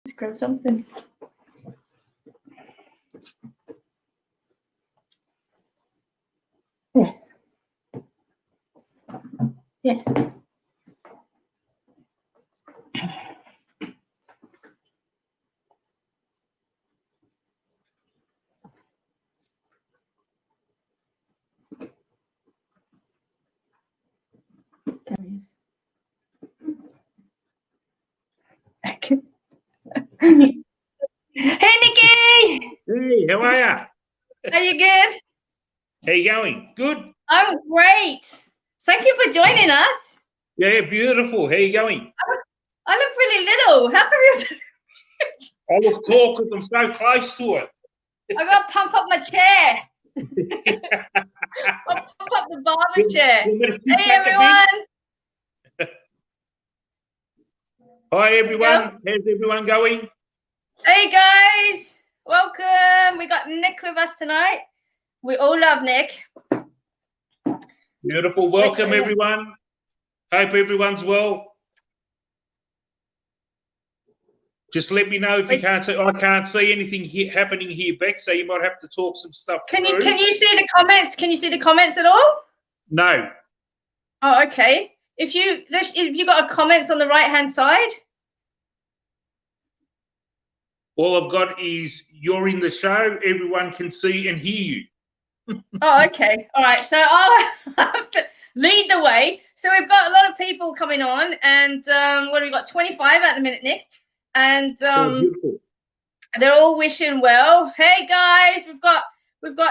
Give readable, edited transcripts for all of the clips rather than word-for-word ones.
Let's grab something. Yeah. Yeah. Hey, Nikki! Hey, how are ya? Are you good? How you going? Good? I'm great. Thank you for joining us. Yeah, beautiful. How you going? I look really little. How come you're... I look tall because I'm so close to it. I got to pump up my chair. I'll pump up the barber chair. Hey, everyone. Hi, everyone. How's everyone going? Hey, guys. Welcome. We got Nick with us tonight. We all love Nick. Beautiful. Welcome, everyone. Hope everyone's well. Just let me know if you can't see. I can't see anything happening here, Bec, so you might have to talk some stuff through. Can you see the comments? Can you see the comments at all? No. Oh, okay. If you got a comments on the right-hand side? All I've got is you're in the show. Everyone can see and hear you. Oh, okay. All right. So I'll have to lead the way. So we've got a lot of people coming on, and what have we got? 25 at the minute, Nick. And they're all wishing well. Hey guys, we've got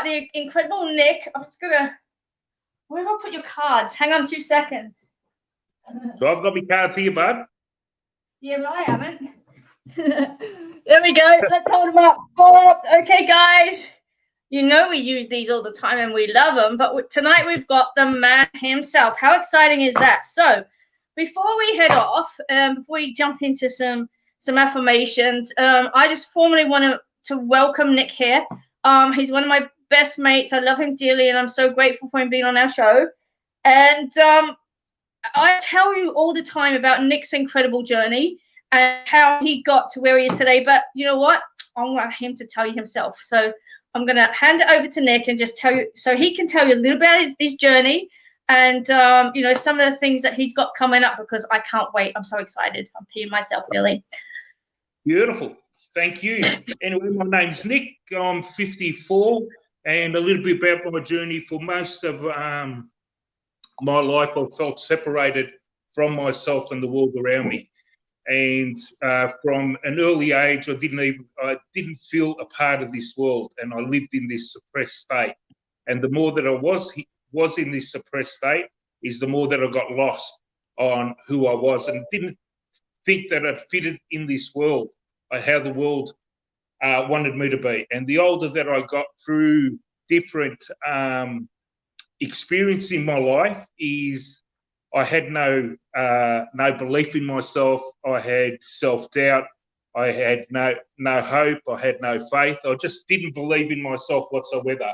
the incredible Nick. I'm just gonna, where have I put your cards? Hang on 2 seconds. So I've got my cards here, bud. Yeah, but I haven't. There we go. Let's hold them up. Okay, guys. You know we use these all the time and we love them, but tonight we've got the man himself. How exciting is that? So before we head off, before we jump into some affirmations, I just formally want to welcome Nick here. He's one of my best mates. I love him dearly, and I'm so grateful for him being on our show. And I tell you all the time about Nick's incredible journey and how he got to where he is today. But you know what? I want him to tell you himself. So I'm going to hand it over to Nick and just tell you, so he can tell you a little bit about his journey and, you know, some of the things that he's got coming up, because I can't wait. I'm so excited. I'm peeing myself, really. Beautiful. Thank you. Anyway, my name's Nick. I'm 54, and a little bit about my journey. For most of my life, I felt separated from myself and the world around me. And from an early age, I didn't feel a part of this world, and I lived in this suppressed state. And the more that I was in this suppressed state, is the more that I got lost on who I was, and didn't think that I'd fitted in this world, how the world wanted me to be. And the older that I got through different experience in my life, is I had no belief in myself. I had self-doubt. I had no hope. I had no faith. I just didn't believe in myself whatsoever.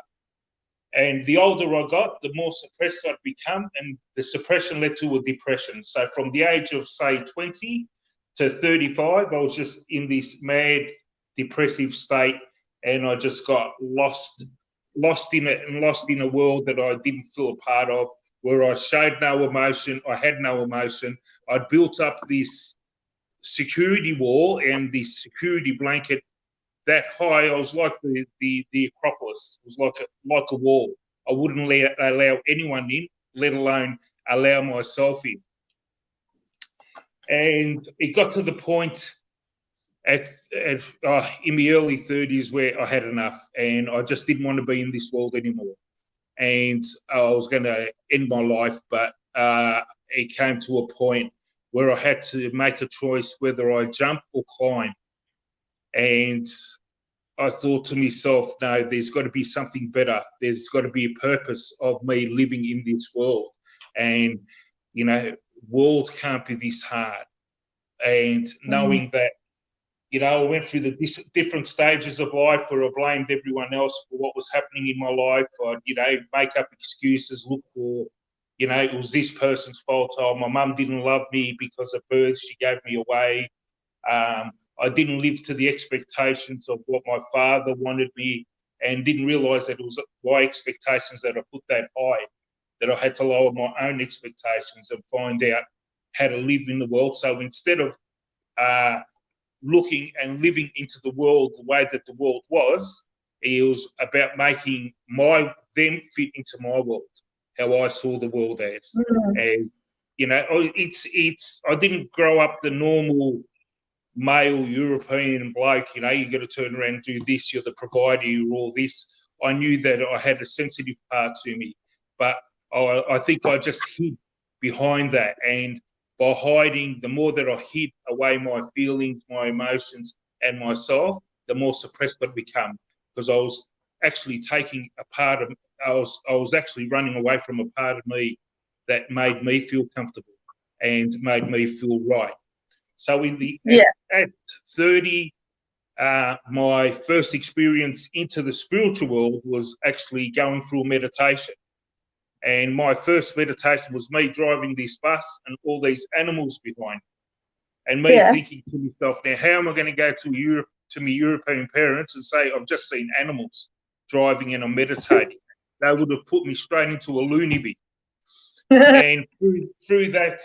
And the older I got, the more suppressed I'd become, and the suppression led to a depression. So from the age of, say, 20 to 35, I was just in this mad, depressive state, and I just got lost in it, and lost in a world that I didn't feel a part of, where I showed no emotion. I had no emotion. I'd built up this security wall and this security blanket that high. I was like the Acropolis. It was like a wall. I wouldn't allow anyone in, let alone allow myself in. And it got to the point in the early 30s where I had enough, and I just didn't want to be in this world anymore. And I was going to end my life, but it came to a point where I had to make a choice whether I jump or climb. And I thought to myself, no, there's got to be something better. There's got to be a purpose of me living in this world. And, you know, world can't be this hard. And knowing that, you know, I went through the different stages of life where I blamed everyone else for what was happening in my life. I'd, you know, make up excuses, look for, you know, it was this person's fault. Oh, my mum didn't love me because of birth. She gave me away. I didn't live to the expectations of what my father wanted me, and didn't realise that it was my expectations that I put that high, that I had to lower my own expectations and find out how to live in the world. So instead of looking and living into the world the way that the world was, it was about making them fit into my world, how I saw the world as. And you know, it's I didn't grow up the normal male European bloke, you know, you got to turn around and do this, you're the provider, you're all this. I knew that I had a sensitive part to me, but I think I just hid behind that. And by hiding, the more that I hid away my feelings, my emotions, and myself, the more suppressed I become, because I was actually taking a part of, I was actually running away from a part of me that made me feel comfortable and made me feel right. So at 30, my first experience into the spiritual world was actually going through meditation. And my first meditation was me driving this bus and all these animals behind me. And me thinking to myself, now, how am I going to go to Europe, to my European parents, and say, I've just seen animals driving and I'm meditating? They would have put me straight into a loony bin. And through that,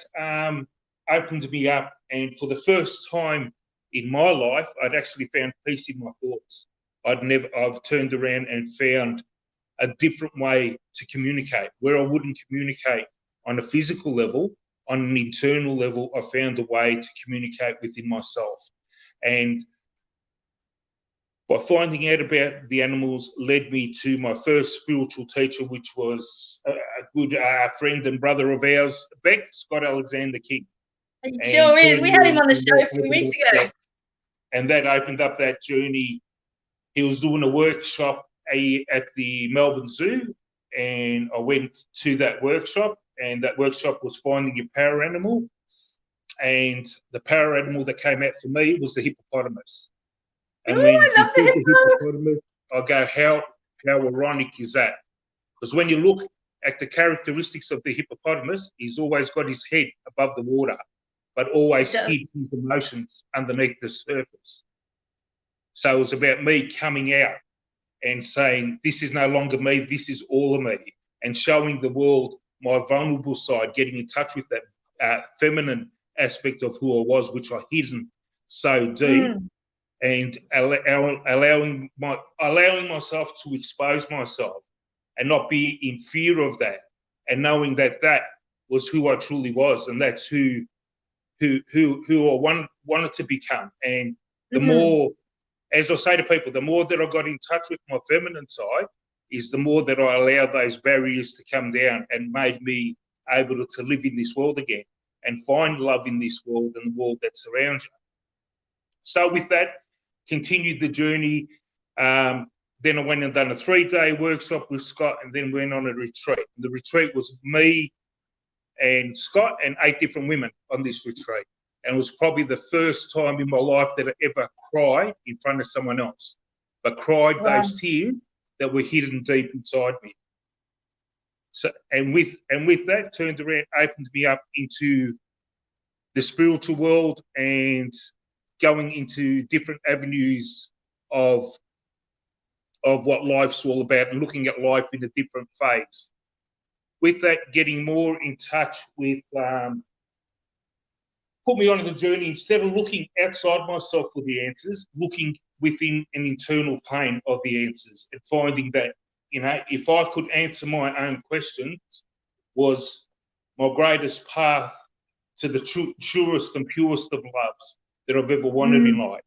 opened me up, and for the first time in my life, I'd actually found peace in my thoughts. I've turned around and found a different way to communicate, where I wouldn't communicate on a physical level. On an internal level, I found a way to communicate within myself. And by finding out about the animals led me to my first spiritual teacher, which was a good friend and brother of ours, Bec, Scott Alexander King. He sure is. We had him on the show a few weeks ago. And that opened up that journey. He was doing a workshop at the Melbourne Zoo, and I went to that workshop, and that workshop was finding your power animal. And the power animal that came out for me was the hippopotamus. And when you think the hippopotamus, I go, how ironic is that? Because when you look at the characteristics of the hippopotamus, he's always got his head above the water, but always hid his emotions underneath the surface. So it was about me coming out and saying, this is no longer me, this is all of me, and showing the world my vulnerable side, getting in touch with that feminine aspect of who I was, which I hidden so deep, and allowing myself to expose myself and not be in fear of that, and knowing that that was who I truly was, and that's who I wanted to become. And the more, as I say to people, the more that I got in touch with my feminine side, is the more that I allowed those barriers to come down and made me able to live in this world again and find love in this world and the world that surrounds you. So with that, continued the journey. Then I went and done a 3-day workshop with Scott, and then went on a retreat. The retreat was me and Scott and 8 different women on this retreat. And it was probably the first time in my life that I ever cried in front of someone else, but cried those tears that were hidden deep inside me. So, and with that, turned around, opened me up into the spiritual world and going into different avenues of what life's all about, and looking at life in a different phase. With that, getting more in touch with, put me on the journey, instead of looking outside myself for the answers, looking within an internal pain of the answers, and finding that, you know, if I could answer my own questions, was my greatest path to the truest and purest of loves that I've ever wanted in life.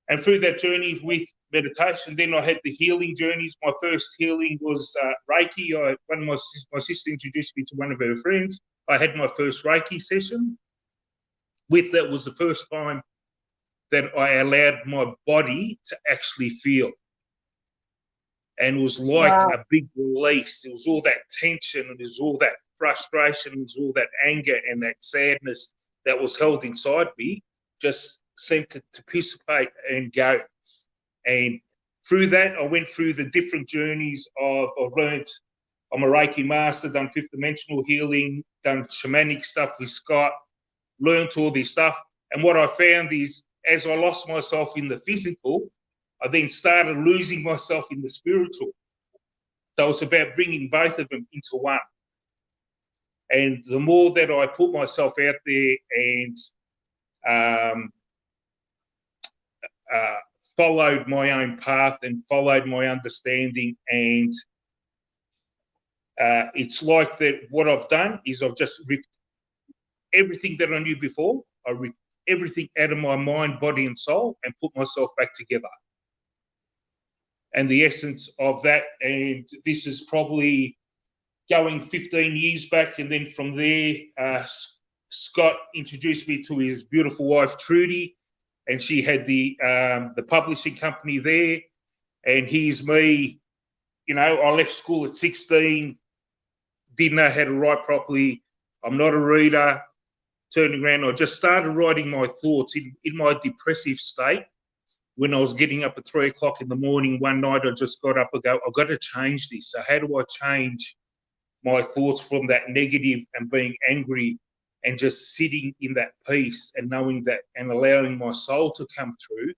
And through that journey with meditation, then I had the healing journeys. My first healing was Reiki. My sister introduced me to one of her friends. I had my first Reiki session. With that was the first time that I allowed my body to actually feel. And it was like a big release. It was all that tension, and it was all that frustration, it was all that anger and that sadness that was held inside me, just seemed to dissipate and go. And through that, I went through the different journeys of, I've learned, I'm a Reiki master, done 5th dimensional healing, done shamanic stuff with Scott, learned all this stuff. And what I found is, as I lost myself in the physical, I then started losing myself in the spiritual. So it's about bringing both of them into one. And the more that I put myself out there and followed my own path and followed my understanding, and it's like that. What I've done is I've just ripped everything that I knew before. I ripped everything out of my mind, body, and soul, and put myself back together. And the essence of that, and this is probably going 15 years back, and then from there, Scott introduced me to his beautiful wife Trudy, and she had the publishing company there. And here's me, you know, I left school at 16, didn't know how to write properly. I'm not a reader. Turning around, I just started writing my thoughts in my depressive state. When I was getting up at 3 o'clock in the morning, one night I just got up and go, I've got to change this. So how do I change my thoughts from that negative and being angry and just sitting in that peace and knowing that and allowing my soul to come through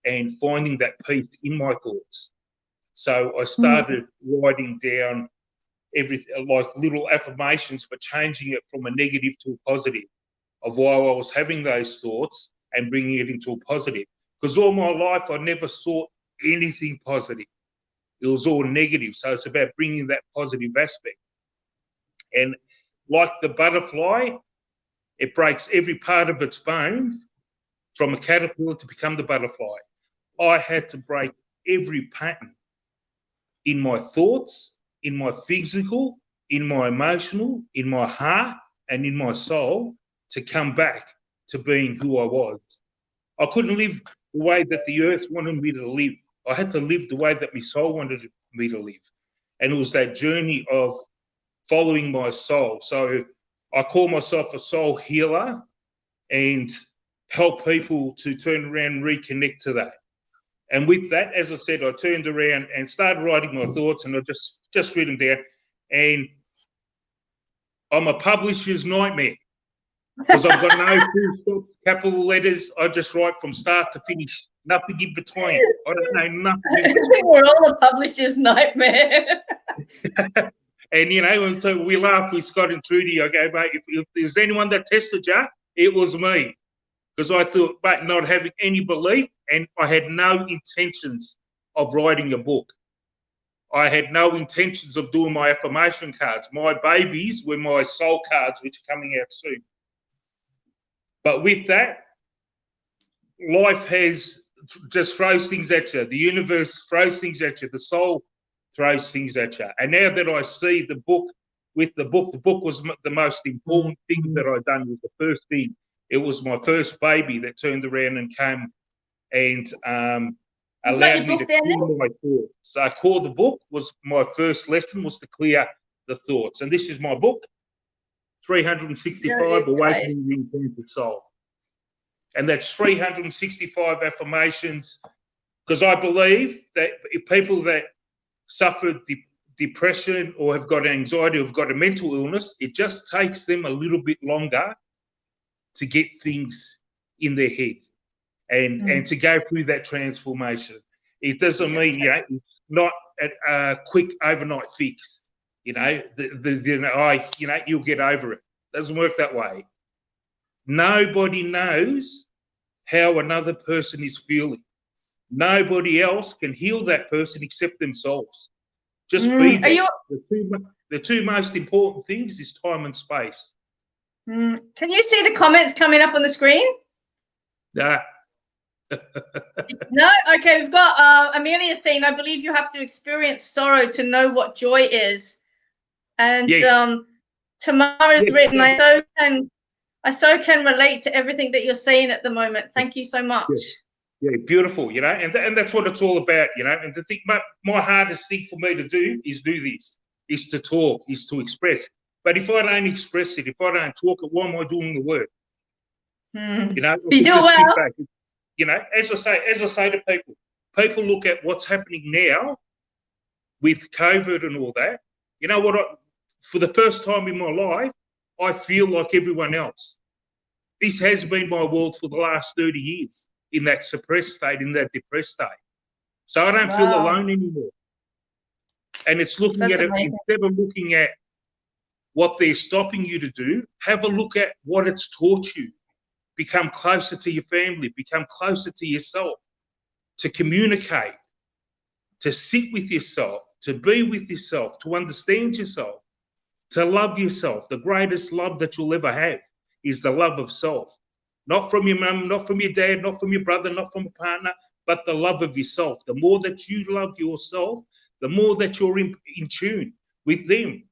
and finding that peace in my thoughts? So I started writing down everything, like little affirmations, but changing it from a negative to a positive, of why I was having those thoughts and bringing it into a positive. Because all my life I never saw anything positive. It was all negative. So it's about bringing that positive aspect. And like the butterfly, it breaks every part of its bone from a caterpillar to become the butterfly. I had to break every pattern in my thoughts, in my physical, in my emotional, in my heart, and in my soul to come back to being who I was. I couldn't live the way that the earth wanted me to live. I had to live the way that my soul wanted me to live. And it was that journey of following my soul. So I call myself a soul healer and help people to turn around and reconnect to that. And with that, as I said, I turned around and started writing my thoughts, and I just written them down. And I'm a publisher's nightmare because I've got no full stop, capital letters. I just write from start to finish, nothing in between. I don't know nothing in between. We're all a publisher's nightmare. And, you know, and so we laugh with Scott and Trudy. I go, mate, if there's anyone that tested you, it was me. Because I thought, but not having any belief, and I had no intentions of writing a book. I had no intentions of doing my affirmation cards. My babies were my soul cards, which are coming out soon. But with that, life has just throws things at you. The universe throws things at you. The soul throws things at you. And now that I see the book the book was the most important thing that I'd done. It was the first thing. It was my first baby that turned around and came and allowed me to clear my thoughts. So I call the book was my first lesson was to clear the thoughts. And this is my book, 365 Awakening the Enchanted Soul. And that's 365 affirmations, because I believe that if people that suffer depression or have got anxiety or have got a mental illness, it just takes them a little bit longer to get things in their head and to go through that transformation. It doesn't mean, you know, it's not a quick overnight fix. You know, you'll get over it. It doesn't work that way. Nobody knows how another person is feeling. Nobody else can heal that person except themselves. Just be there. The two most important things is time and space. Can you see the comments coming up on the screen? Nah. No? Okay, we've got Amelia saying, I believe you have to experience sorrow to know what joy is. And yes. Tamara's written, I so can relate to everything that you're saying at the moment. Thank you so much. Yeah, beautiful, you know, and that's what it's all about, you know. And to think, my hardest thing for me to do this, is to talk, is to express. But if I don't express it, if I don't talk it, why am I doing the work? You know, you do well. You know, as I say to people look at what's happening now with COVID and all that. You know what? For the first time in my life, I feel like everyone else. this has been my world for the last 30 years, in that suppressed state, in that depressed state. So I don't feel alone anymore. And it's looking at it, instead of looking at what they're stopping you to do, have a look at what it's taught you. Become closer to your family, become closer to yourself, to communicate, to sit with yourself, to be with yourself, to understand yourself, to love yourself. The greatest love that you'll ever have is the love of self. Not from your mum, not from your dad, not from your brother, not from a partner, but the love of yourself. The more that you love yourself, the more that you're in tune with them.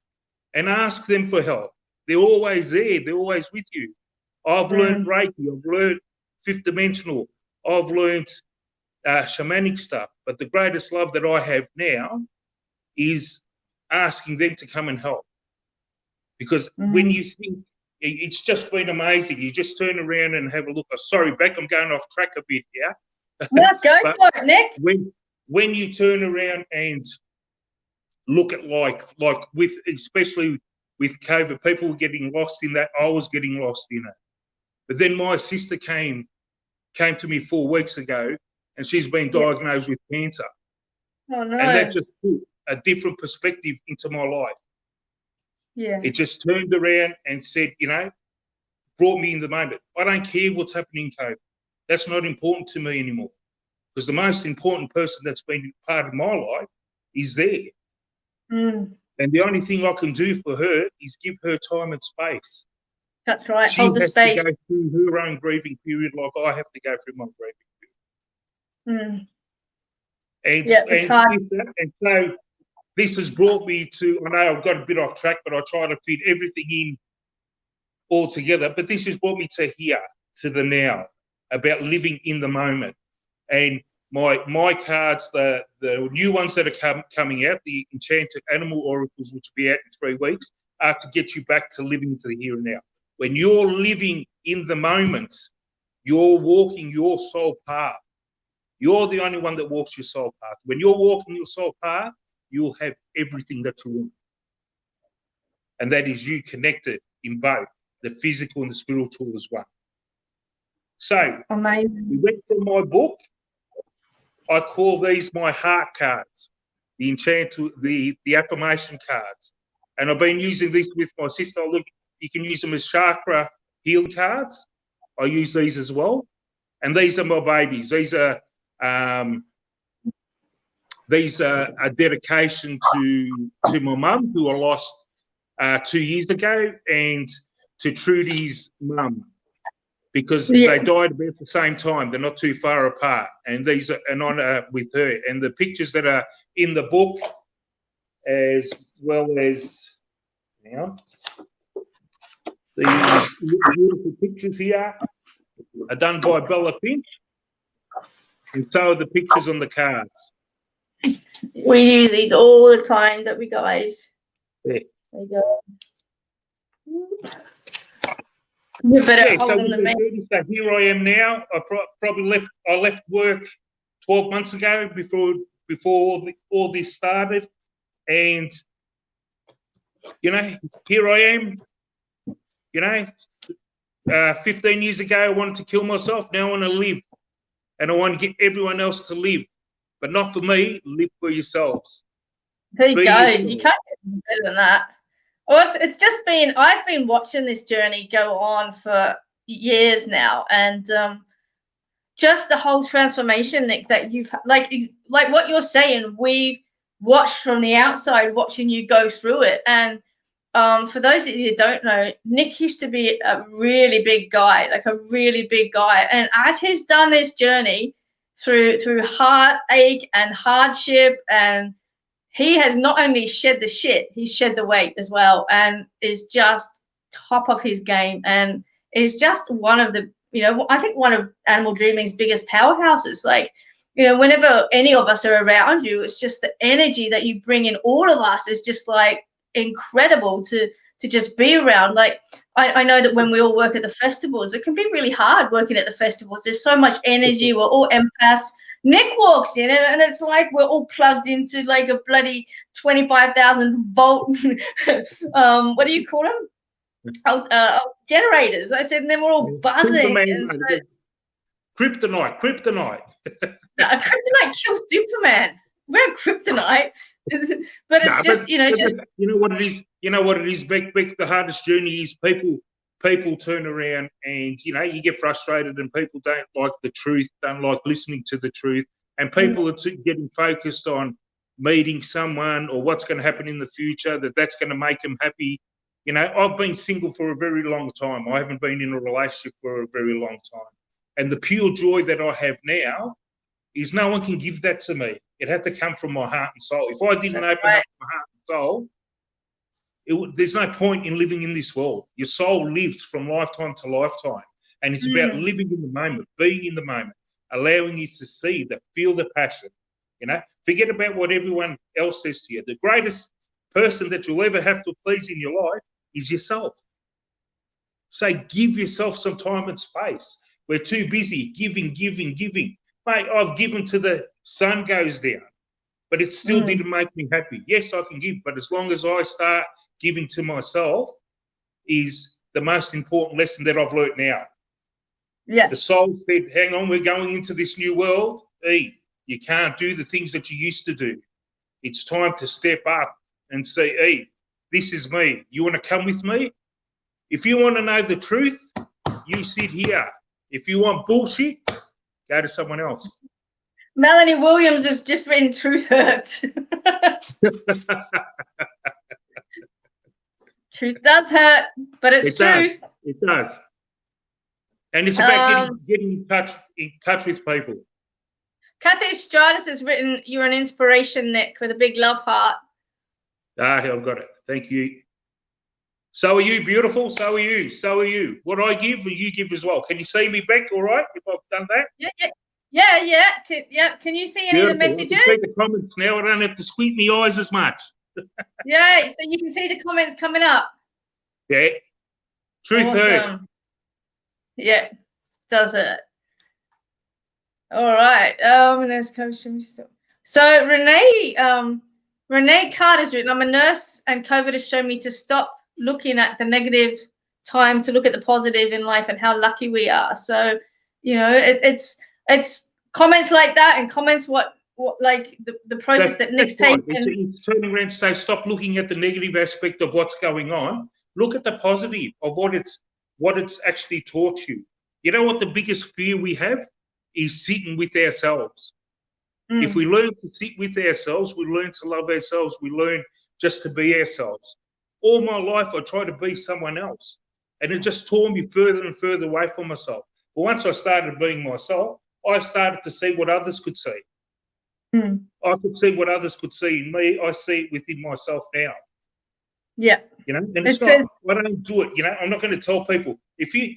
And ask them for help. They're always there. They're always with you. I've learned Reiki. I've learned fifth dimensional. I've learned shamanic stuff. But the greatest love that I have now is asking them to come and help. Because when you think, it's just been amazing. You just turn around and have a look. Oh, sorry, Bec, I'm going off track a bit here. No, go for it, Nick. When you turn around and look at like with, especially with COVID, people were getting lost in that. I was getting lost in it. But then my sister came to me 4 weeks ago, and she's been diagnosed with cancer. Oh, no. And that just put a different perspective into my life. Yeah. It just turned around and said, brought me in the moment. I don't care what's happening in COVID. That's not important to me anymore. Because the most important person that's been part of my life is there. And the only thing I can do for her is give her time and space. That's right. She Hold the has space. to go through her own grieving period like I have to go through my grieving period. It's hard. And so this has brought me to, I know I've got a bit off track, but I try to fit everything in all together. But this has brought me to here, to the now, about living in the moment. And my cards, the new ones that are coming out, the Enchanted Animal Oracles, which will be out in 3 weeks, are to get you back to living into the here and now. When you're living in the moment, you're walking your soul path. You're the only one that walks your soul path. When you're walking your soul path, you'll have everything that you want. And that is you connected in both the physical and the spiritual as well. So we went through my book. I call these my heart cards, the Enchanted, the affirmation cards. And I've been using these with my sister. Look, you can use them as chakra healing cards. I use these as well. And these are my babies. These are a dedication to my mum, who I lost 2 years ago, and to Trudy's mum, because they died about the same time. They're not too far apart. And these are an honour with her. And the pictures that are in the book, as well as these beautiful pictures here, are done by Bella Finch. And so are the pictures on the cards. We use these all the time, don't we, guys? Yeah. There you go. You better hold them so here I am now. I probably left work 12 months ago before all this started, and here I am. 15 years ago I wanted to kill myself. Now I want to live, and I want to get everyone else to live, but not for me. Live for yourselves. There you go. Yourself. You can't get any better than that. Well, it's just been, I've been watching this journey go on for years now, and just the whole transformation, Nick, that you've like what you're saying, we've watched from the outside, watching you go through it. And for those of you who don't know, Nick used to be a really big guy, and as he's done this journey through heartache and hardship, and he has not only shed the shit, he's shed the weight as well, and is just top of his game, and is just one of the, I think one of Animal Dreaming's biggest powerhouses. Like, whenever any of us are around you, it's just the energy that you bring in all of us is just like incredible to just be around. Like, I know that when we all work at the festivals, it can be really hard working at the festivals. There's so much energy. We're all empaths. Nick walks in and it's like we're all plugged into like a bloody 25,000 volt. What do you call them? generators. I said, and then we're all buzzing. Superman, and so, kryptonite. kryptonite kills Superman. We're kryptonite, but it's just you know what it is. You know what it is. Bec, the hardest journey is people turn around and you get frustrated and people don't like the truth, don't like listening to the truth, and people are getting focused on meeting someone or what's going to happen in the future, that's going to make them happy. I've been single for a very long time. I haven't been in a relationship for a very long time. And the pure joy that I have now is no one can give that to me. It had to come from my heart and soul. If I didn't open up my heart and soul, there's no point in living in this world. Your soul lives from lifetime to lifetime. And it's about living in the moment, being in the moment, allowing you to see, feel the passion. Forget about what everyone else says to you. The greatest person that you'll ever have to please in your life is yourself. So give yourself some time and space. We're too busy giving. Mate, I've given till the sun goes down, but it still didn't make me happy. Yes, I can give, but as long as I start giving to myself is the most important lesson that I've learnt now. Yeah. The soul said, hang on, we're going into this new world. You can't do the things that you used to do. It's time to step up and say, this is me. You want to come with me? If you want to know the truth, you sit here. If you want bullshit, go to someone else. Melanie Williams has just written Truth Hurts. Truth does hurt, but it's truth. It does. And it's about getting in touch with people. Kathy Stratus has written, you're an inspiration, Nick, with a big love heart. I've got it. Thank you. So are you, beautiful. So are you. So are you. What I give, you give as well. Can you see me back all right if I've done that? Yeah. Can you see any of the messages? I can see the comments now. I don't have to squint my eyes as much. Yeah, so you can see the comments coming up. Yeah. Truth hurt. Yeah, does it. All right. There's coaching still. So Renee Carter's written, I'm a nurse and COVID has shown me to stop looking at the negative, time to look at the positive in life and how lucky we are. So, it's comments like that and comments what like the process that Nick's taken. It's turning around to say, stop looking at the negative aspect of what's going on. Look at the positive of what it's actually taught you. You know what the biggest fear we have is sitting with ourselves. If we learn to sit with ourselves, we learn to love ourselves, we learn just to be ourselves. All my life, I tried to be someone else, and it just tore me further and further away from myself. But once I started being myself, I started to see what others could see. I could see what others could see in me. I see it within myself now. Yeah. And it's not, I don't do it. I'm not going to tell people, if you,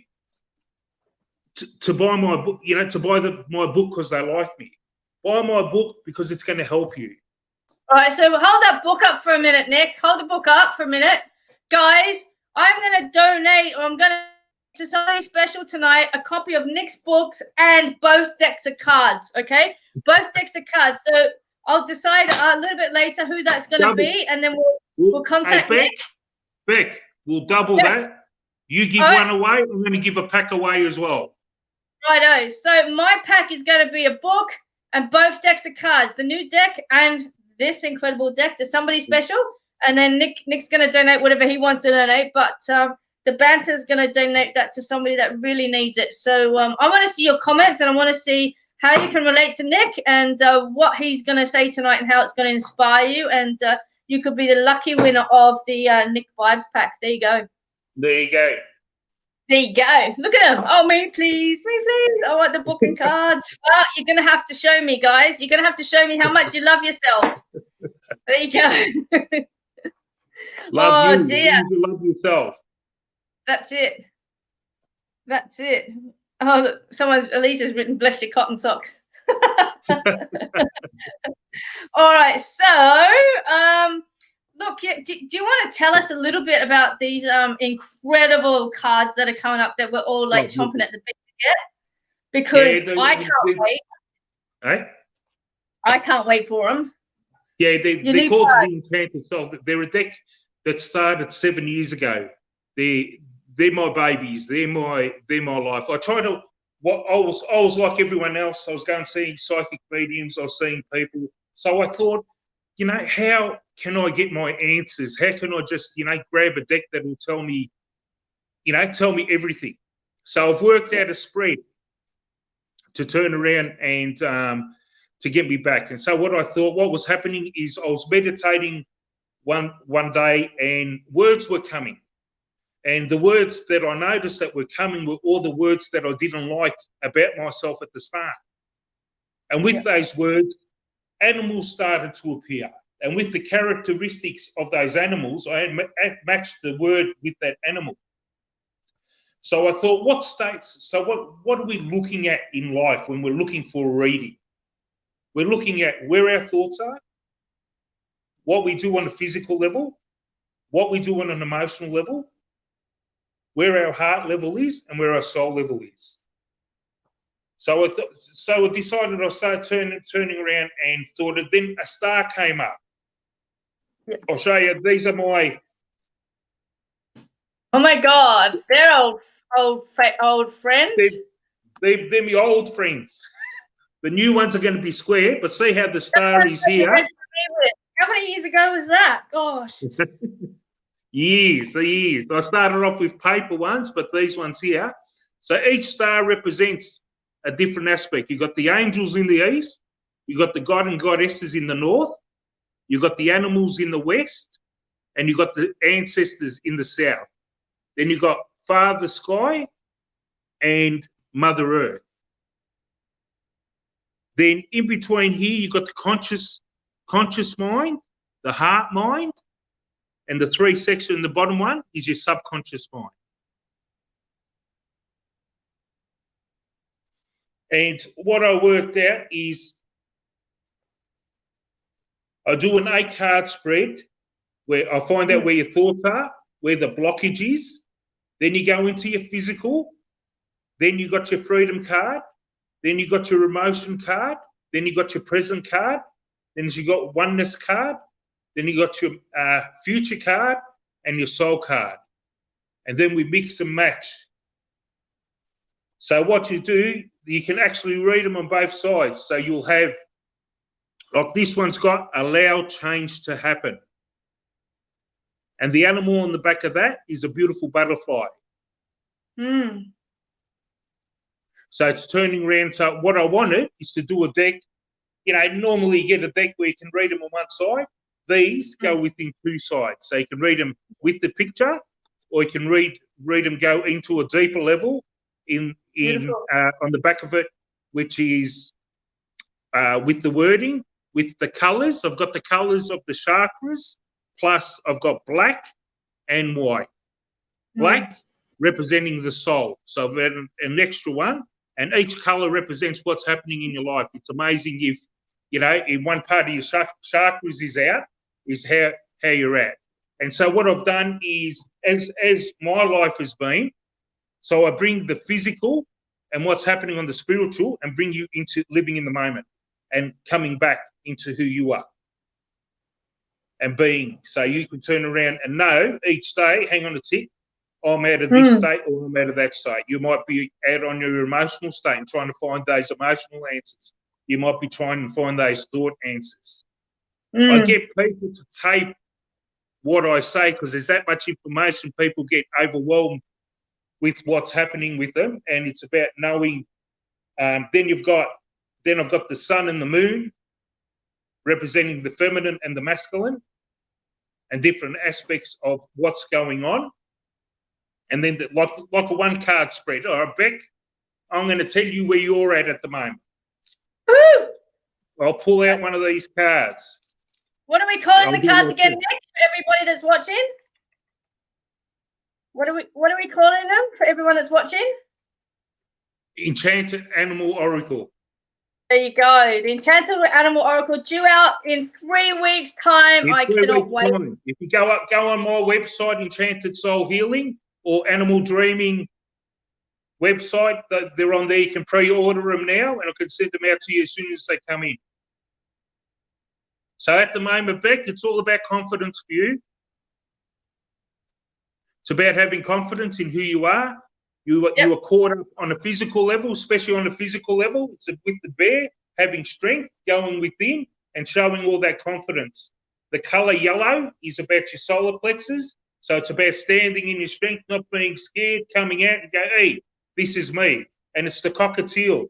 to buy my book, to buy my book because they like me. Buy my book because it's going to help you. All right, so hold that book up for a minute, Nick. Hold the book up for a minute. Guys, I'm going to donate, or I'm going to somebody special tonight, a copy of Nick's books and both decks of cards, okay? Both decks of cards. So I'll decide a little bit later who that's going to be, and then we'll contact Nick. Bec, we'll double that. You give one away, I'm going to give a pack away as well. Righto. So my pack is going to be a book and both decks of cards, the new deck and this incredible deck to somebody special. And then Nick's going to donate whatever he wants to donate. But the Banter is going to donate that to somebody that really needs it. So I want to see your comments and I want to see how you can relate to Nick and what he's going to say tonight and how it's going to inspire you. And you could be the lucky winner of the Nick Bibes pack. There you go. There you go. There you go. Look at him. Oh, me, please. Me, please. I want the book and cards. Well, you're going to have to show me, guys. You're going to have to show me how much you love yourself. There you go. Love you. Dear. You love yourself. That's it. That's it. Oh, look, Elisa's written, bless your cotton socks. All right. So, look, do you want to tell us a little bit about these incredible cards that are coming up that we're all like chomping at the bit to get? Because I can't wait. Eh? I can't wait for them. Yeah, they're called the Enchanted Soul. They're a deck that started 7 years ago. They're my babies. They're my life. I try to. I was like everyone else. I was going seeing psychic mediums. I was seeing people. So I thought, how can I get my answers? How can I just, grab a deck that will tell me everything? So I've worked out a spread to turn around and to get me back. And so what was happening is I was meditating one day and words were coming. And the words that I noticed that were coming were all the words that I didn't like about myself at the start. And with those words, animals started to appear. And with the characteristics of those animals, I had matched the word with that animal. So I thought, what are we looking at in life when we're looking for a reading? We're looking at where our thoughts are, what we do on a physical level, what we do on an emotional level, where our heart level is, and where our soul level is. So I decided I started turning around and thought, and then a star came up. I'll show you. These are my. Oh my God, they're old friends. They're my old friends. The new ones are going to be square, but see how the star is here. How many years ago was that? Gosh. Years. I started off with paper ones, but these ones here. So each star represents a different aspect. You've got the angels in the east, you've got the god and goddesses in the north, you've got the animals in the west, and you've got the ancestors in the south. Then you've got Father Sky and Mother Earth. Then in between here, you've got the conscious mind, the heart mind, and the three sections, the bottom one is your subconscious mind. And what I worked out is I do an 8-card spread where I find out where your thoughts are, where the blockage is. Then you go into your physical. Then you got your freedom card. Then you got your emotion card. Then you got your present card. Then you got oneness card. Then you got your future card and your soul card. And then we mix and match. So what you do, you can actually read them on both sides. So you'll have, like this one's got allow change to happen. And the animal on the back of that is a beautiful butterfly. So it's turning around. So what I wanted is to do a deck. Normally you get a deck where you can read them on one side. These go within two sides. So you can read them with the picture, or you can read them go into a deeper level on the back of it, which is with the wording, with the colours. I've got the colours of the chakras, plus I've got black and white. Black representing the soul. So I've added an extra one, and each colour represents what's happening in your life. It's amazing if, in one part of your chakras is out, is how you're at. And so what I've done is, as my life has been, so I bring the physical and what's happening on the spiritual and bring you into living in the moment and coming back into who you are and being. So you can turn around and know each day, hang on a tick, I'm out of this state or I'm out of that state. You might be out on your emotional state and trying to find those emotional answers. You might be trying to find those thought answers. I get people to tape what I say because there's that much information. People get overwhelmed with what's happening with them, and it's about knowing. Then I've got the sun and the moon representing the feminine and the masculine and different aspects of what's going on. And then like a one card spread. All right, Bec, I'm going to tell you where you're at the moment. Woo! I'll pull out one of these cards. What are we calling the cards again, Nick, for everybody that's watching? What are we calling them for everyone that's watching? Enchanted Animal Oracle. There you go. The Enchanted Animal Oracle due out in 3 weeks' time. I cannot wait. If you go on my website, Enchanted Soul Healing or Animal Dreaming website, they're on there. You can pre-order them now, and I can send them out to you as soon as they come in. So at the moment, Bec, it's all about confidence for you. It's about having confidence in who you are. You are caught up on a physical level, especially on a physical level. It's with the bear, having strength, going within and showing all that confidence. The color yellow is about your solar plexus. So it's about standing in your strength, not being scared, coming out and go, hey, this is me. And it's the cockatiel.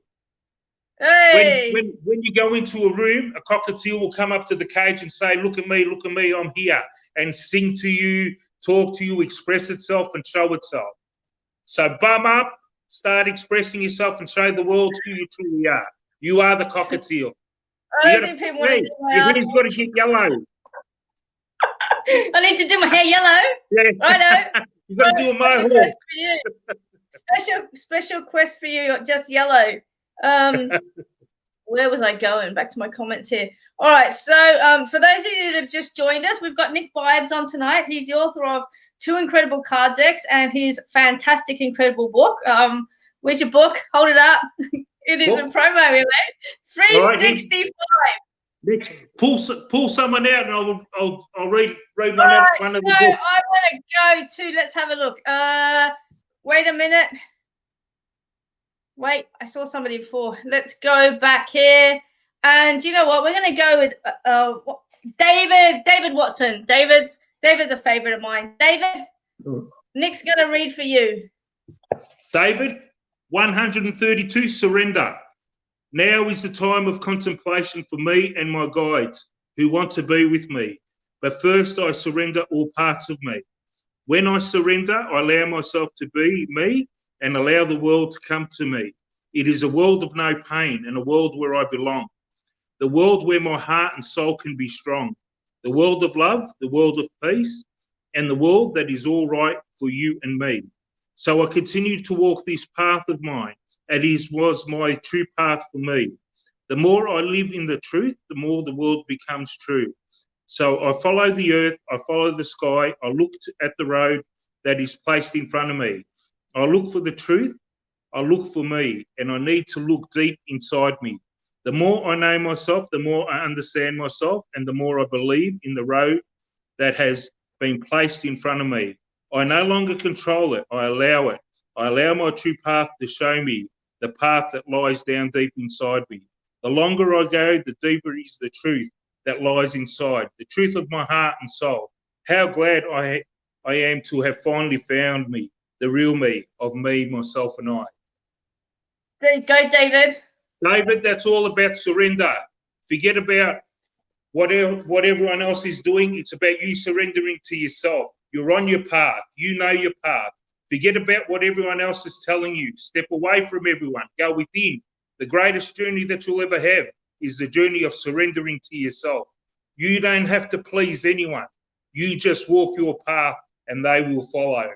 Hey. When you go into a room, a cockatiel will come up to the cage and say, look at me, I'm here, and sing to you, talk to you, express itself and show itself. So bum up, start expressing yourself and show the world who you truly are. You are the cockatiel. I don't think people want to see my your ass. hair's got to get yellow. I need to do my hair yellow. Yeah. I know. You've got to do a mohawk. Special quest for you, just yellow. Where was I going? Back to my comments here. All right. So for those of you that have just joined us, we've got Nick Bibes on tonight. He's the author of 2 incredible card decks and his fantastic, incredible book. Where's your book? Hold it up. It is a promo, really. 365. Nick, pull someone out, and I'll read one All right, of the books. books. I want to go to. Let's have a look. Wait a minute. Wait, I saw somebody before. Let's go back here. And you know what? We're going to go with David Watson. David's a favorite of mine. David, Nick's going to read for you. David, 132, surrender. Now is the time of contemplation for me and my guides who want to be with me. But first, I surrender all parts of me. When I surrender, I allow myself to be me and allow the world to come to me. It is a world of no pain and a world where I belong. The world where my heart and soul can be strong. The world of love, the world of peace, and the world that is all right for you and me. So I continue to walk this path of mine. Was my true path for me. The more I live in the truth, the more the world becomes true. So I follow the earth, I follow the sky, I look at the road that is placed in front of me. I look for the truth, I look for me, and I need to look deep inside me. The more I know myself, the more I understand myself, and the more I believe in the road that has been placed in front of me. I no longer control it, I allow it. I allow my true path to show me the path that lies down deep inside me. The longer I go, the deeper is the truth that lies inside, the truth of my heart and soul. How glad I am to have finally found me, the real me, of me, myself, and I. There you go, David. David, that's all about surrender. Forget about what everyone else is doing. It's about you surrendering to yourself. You're on your path. You know your path. Forget about what everyone else is telling you. Step away from everyone. Go within. The greatest journey that you'll ever have is the journey of surrendering to yourself. You don't have to please anyone. You just walk your path and they will follow.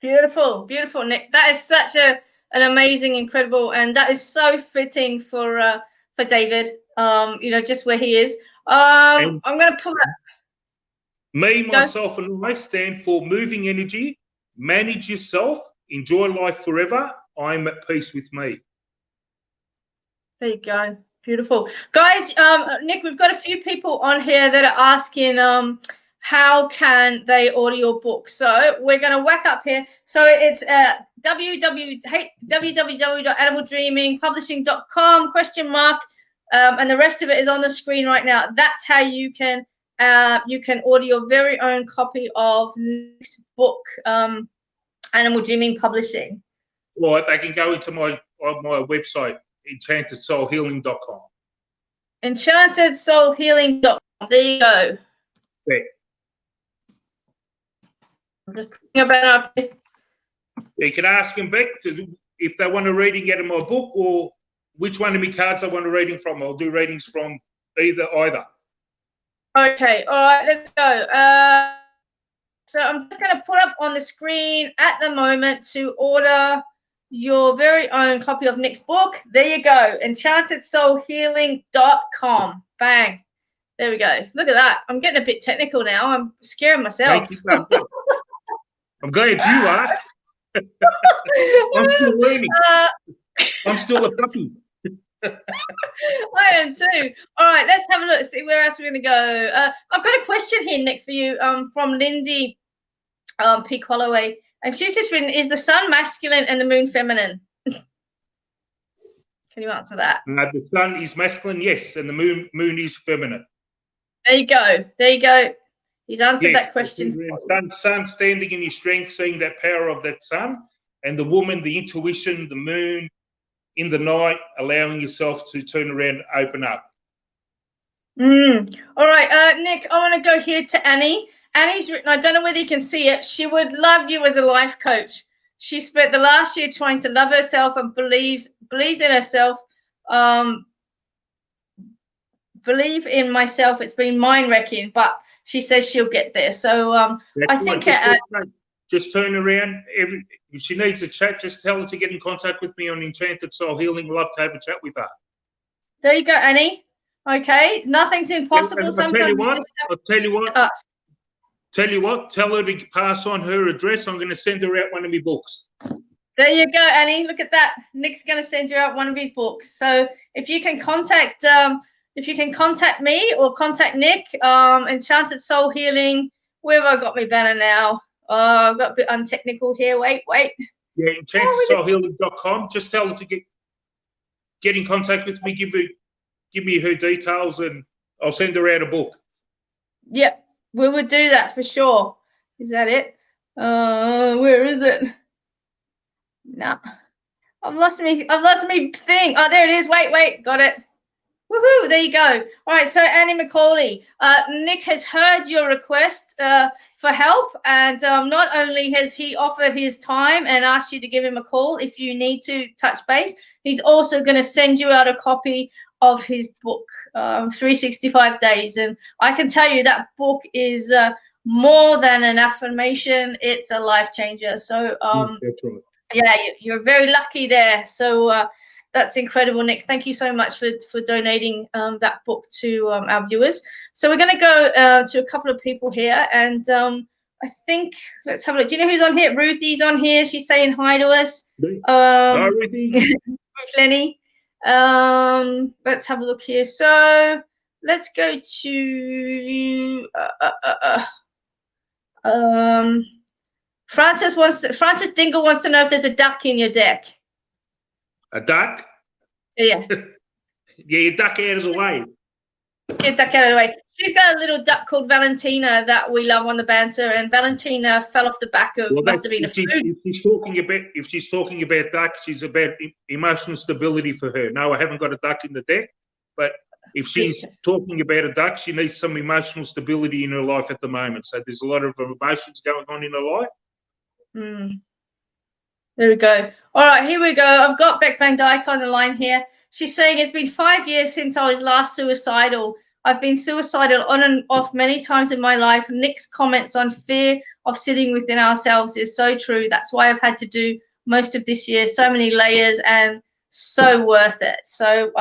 Beautiful, beautiful, Nick. That is such an amazing, incredible, and that is so fitting for David. Just where he is. I'm going to pull up. Me, myself, and I stand for moving energy, manage yourself, enjoy life forever. I'm at peace with me. There you go. Beautiful. Guys, Nick, we've got a few people on here that are asking how can they order your book. So we're going to whack up here. So it's www.animaldreamingpublishing.com, ? And the rest of it is on the screen right now. That's how you can order your very own copy of Nick's book, Animal Dreaming Publishing. Well, they can go into my website, EnchantedSoulHealing.com. EnchantedSoulHealing.com. There you go. Yeah. I'm just putting about up here. You can ask them, Bec, if they want a reading out of my book or which one of my cards they want a reading from. I'll do readings from either. Okay, all right, let's go. So I'm just going to put up on the screen at the moment to order your very own copy of Nick's book. There you go, EnchantedSoulHealing.com. Bang. There we go. Look at that. I'm getting a bit technical now. I'm scaring myself. I'm glad you are. I'm still learning. I'm still a puppy. I am too. All right, let's have a look. See where else we're going to go. I've got a question here, Nick, for you from Lindy Peak Holloway, and she's just written, is the sun masculine and the moon feminine? Can you answer that? The sun is masculine, yes, and the moon is feminine. There you go. There you go. He's answered that question. Sun standing in your strength, seeing that power of that sun, and the woman, the intuition, the moon in the night, allowing yourself to turn around and open up. All right, Nick, I want to go here to Annie. Annie's written, I don't know whether you can see it. She would love you as a life coach. She spent the last year trying to love herself and believes in herself. Believe in myself. It's been mind wrecking, but she says she'll get there. So I think just turn around. If she needs a chat, just tell her to get in contact with me on Enchanted Soul Healing. Love to have a chat with her. There you go, Annie. Okay, nothing's impossible. I'll Sometimes tell you what. Tell her to pass on her address. I'm going to send her out one of my books. There you go, Annie. Look at that. Nick's going to send you out one of his books. So if you can contact me or contact Nick, Enchanted Soul Healing. Where have I got my banner now? Oh, I've got a bit untechnical here. Wait. Yeah, enchantedsoulhealing.com. Just tell her to get in contact with me. Give me her details, and I'll send her out a book. Yep, we would do that for sure. Is that it? Where is it? No, I've lost me thing. Oh, there it is. Wait, got it. Woohoo! There you go. All right, so Annie McCauley, Nick has heard your request for help, and not only has he offered his time and asked you to give him a call if you need to touch base, he's also going to send you out a copy of his book, 365 Days. And I can tell you that book is more than an affirmation. It's a life changer. So, that's right. Yeah, you're very lucky there. So that's incredible, Nick. Thank you so much for donating that book to our viewers. So we're going to go to a couple of people here. And I think, let's have a look. Do you know who's on here? Ruthie's on here. She's saying hi to us. Hi, Ruthie. Lenny. Let's have a look here. So let's go to Francis Dingle wants to know if there's a duck in your deck. A duck? Yeah. Yeah, your duck out of the way. Get duck out of the way. She's got a little duck called Valentina that we love on the Banter, and Valentina fell off the back of must have been a food. If she's talking about duck, she's about emotional stability for her. No, I haven't got a duck in the deck, but if she's talking about a duck, she needs some emotional stability in her life at the moment. So there's a lot of emotions going on in her life. There we go. All right, here we go. I've got Bec Van Dyke on the line here. She's saying, it's been 5 years since I was last suicidal. I've been suicidal on and off many times in my life. Nick's comments on fear of sitting within ourselves is so true. That's why I've had to do most of this year, so many layers, and so worth it. So,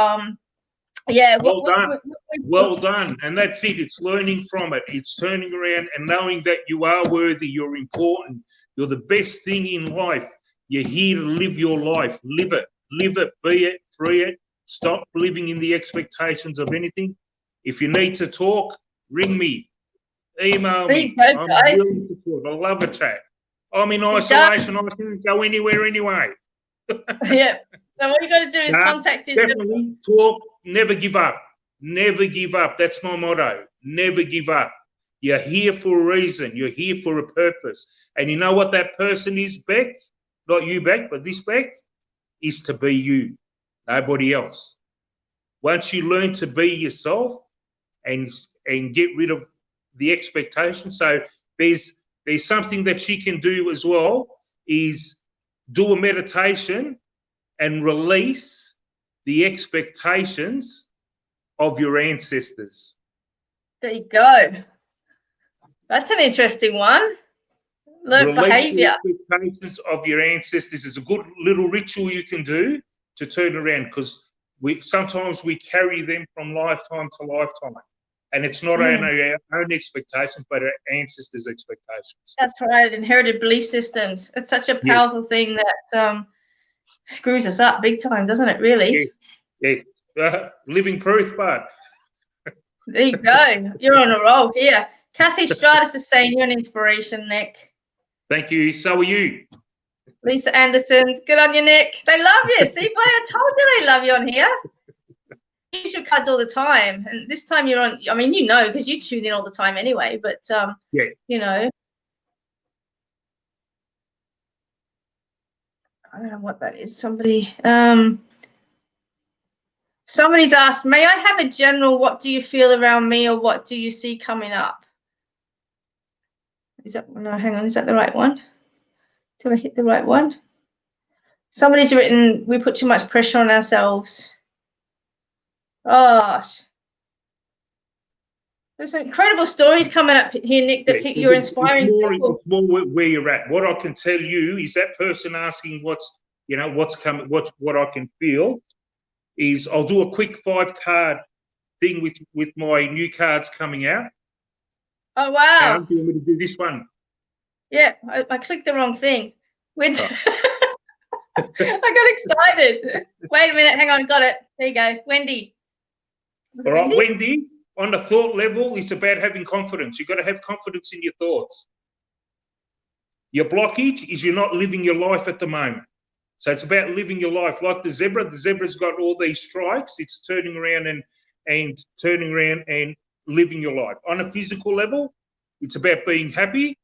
yeah. Well done. And that's it. It's learning from it. It's turning around and knowing that you are worthy, you're important, you're the best thing in life. You're here to live your life. Live it, be it, free it. Stop living in the expectations of anything. If you need to talk, ring me, email me. I'm willing to talk. I love a chat. I'm in isolation. I can't go anywhere anyway. Yeah. So what you got to do is contact his. Definitely talk. Never give up. Never give up. That's my motto. Never give up. You're here for a reason. You're here for a purpose. And you know what that person is, Bec? Not you, Bec, but this Bec is to be you. Nobody else. Once you learn to be yourself and get rid of the expectations. So there's something that she can do as well, is do a meditation and release the expectations of your ancestors. There you go. That's an interesting one. Learn behavior. The expectations of your ancestors is a good little ritual you can do to turn around, because sometimes we carry them from lifetime to lifetime. And it's not only our own expectations, but our ancestors' expectations. That's right. Inherited belief systems. It's such a powerful thing that screws us up big time, doesn't it, really? Yeah. Living proof, but. There you go. You're on a roll here. Kathy Stratus is saying you're an inspiration, Nick. Thank you. So are you. Lisa Anderson's. Good on you, Nick. They love you. See, buddy, I told you they love you on here. You use your cards all the time. And this time you're on, I mean, you know, because you tune in all the time anyway. But, Yeah. you know. I don't know what that is. Somebody's asked, may I have a general, what do you feel around me, or what do you see coming up? Is that, no, hang on, is that the right one? Did I hit the right one? Somebody's written, we put too much pressure on ourselves. Gosh. There's some incredible stories coming up here, Nick, that you're inspiring people. It's more where you're at. What I can tell you is that person asking what's coming, what I can feel is I'll do a quick 5-card thing with my new cards coming out. Oh, wow. Do you want me to do this one? Yeah, I clicked the wrong thing. I got excited. Wait a minute, hang on, got it. There you go, Wendy. All right, Wendy, on the thought level, it's about having confidence. You've got to have confidence in your thoughts. Your blockage is you're not living your life at the moment. So it's about living your life. Like the zebra. The zebra's got all these strikes. It's turning around and turning around and living your life. On a physical level, it's about being happy.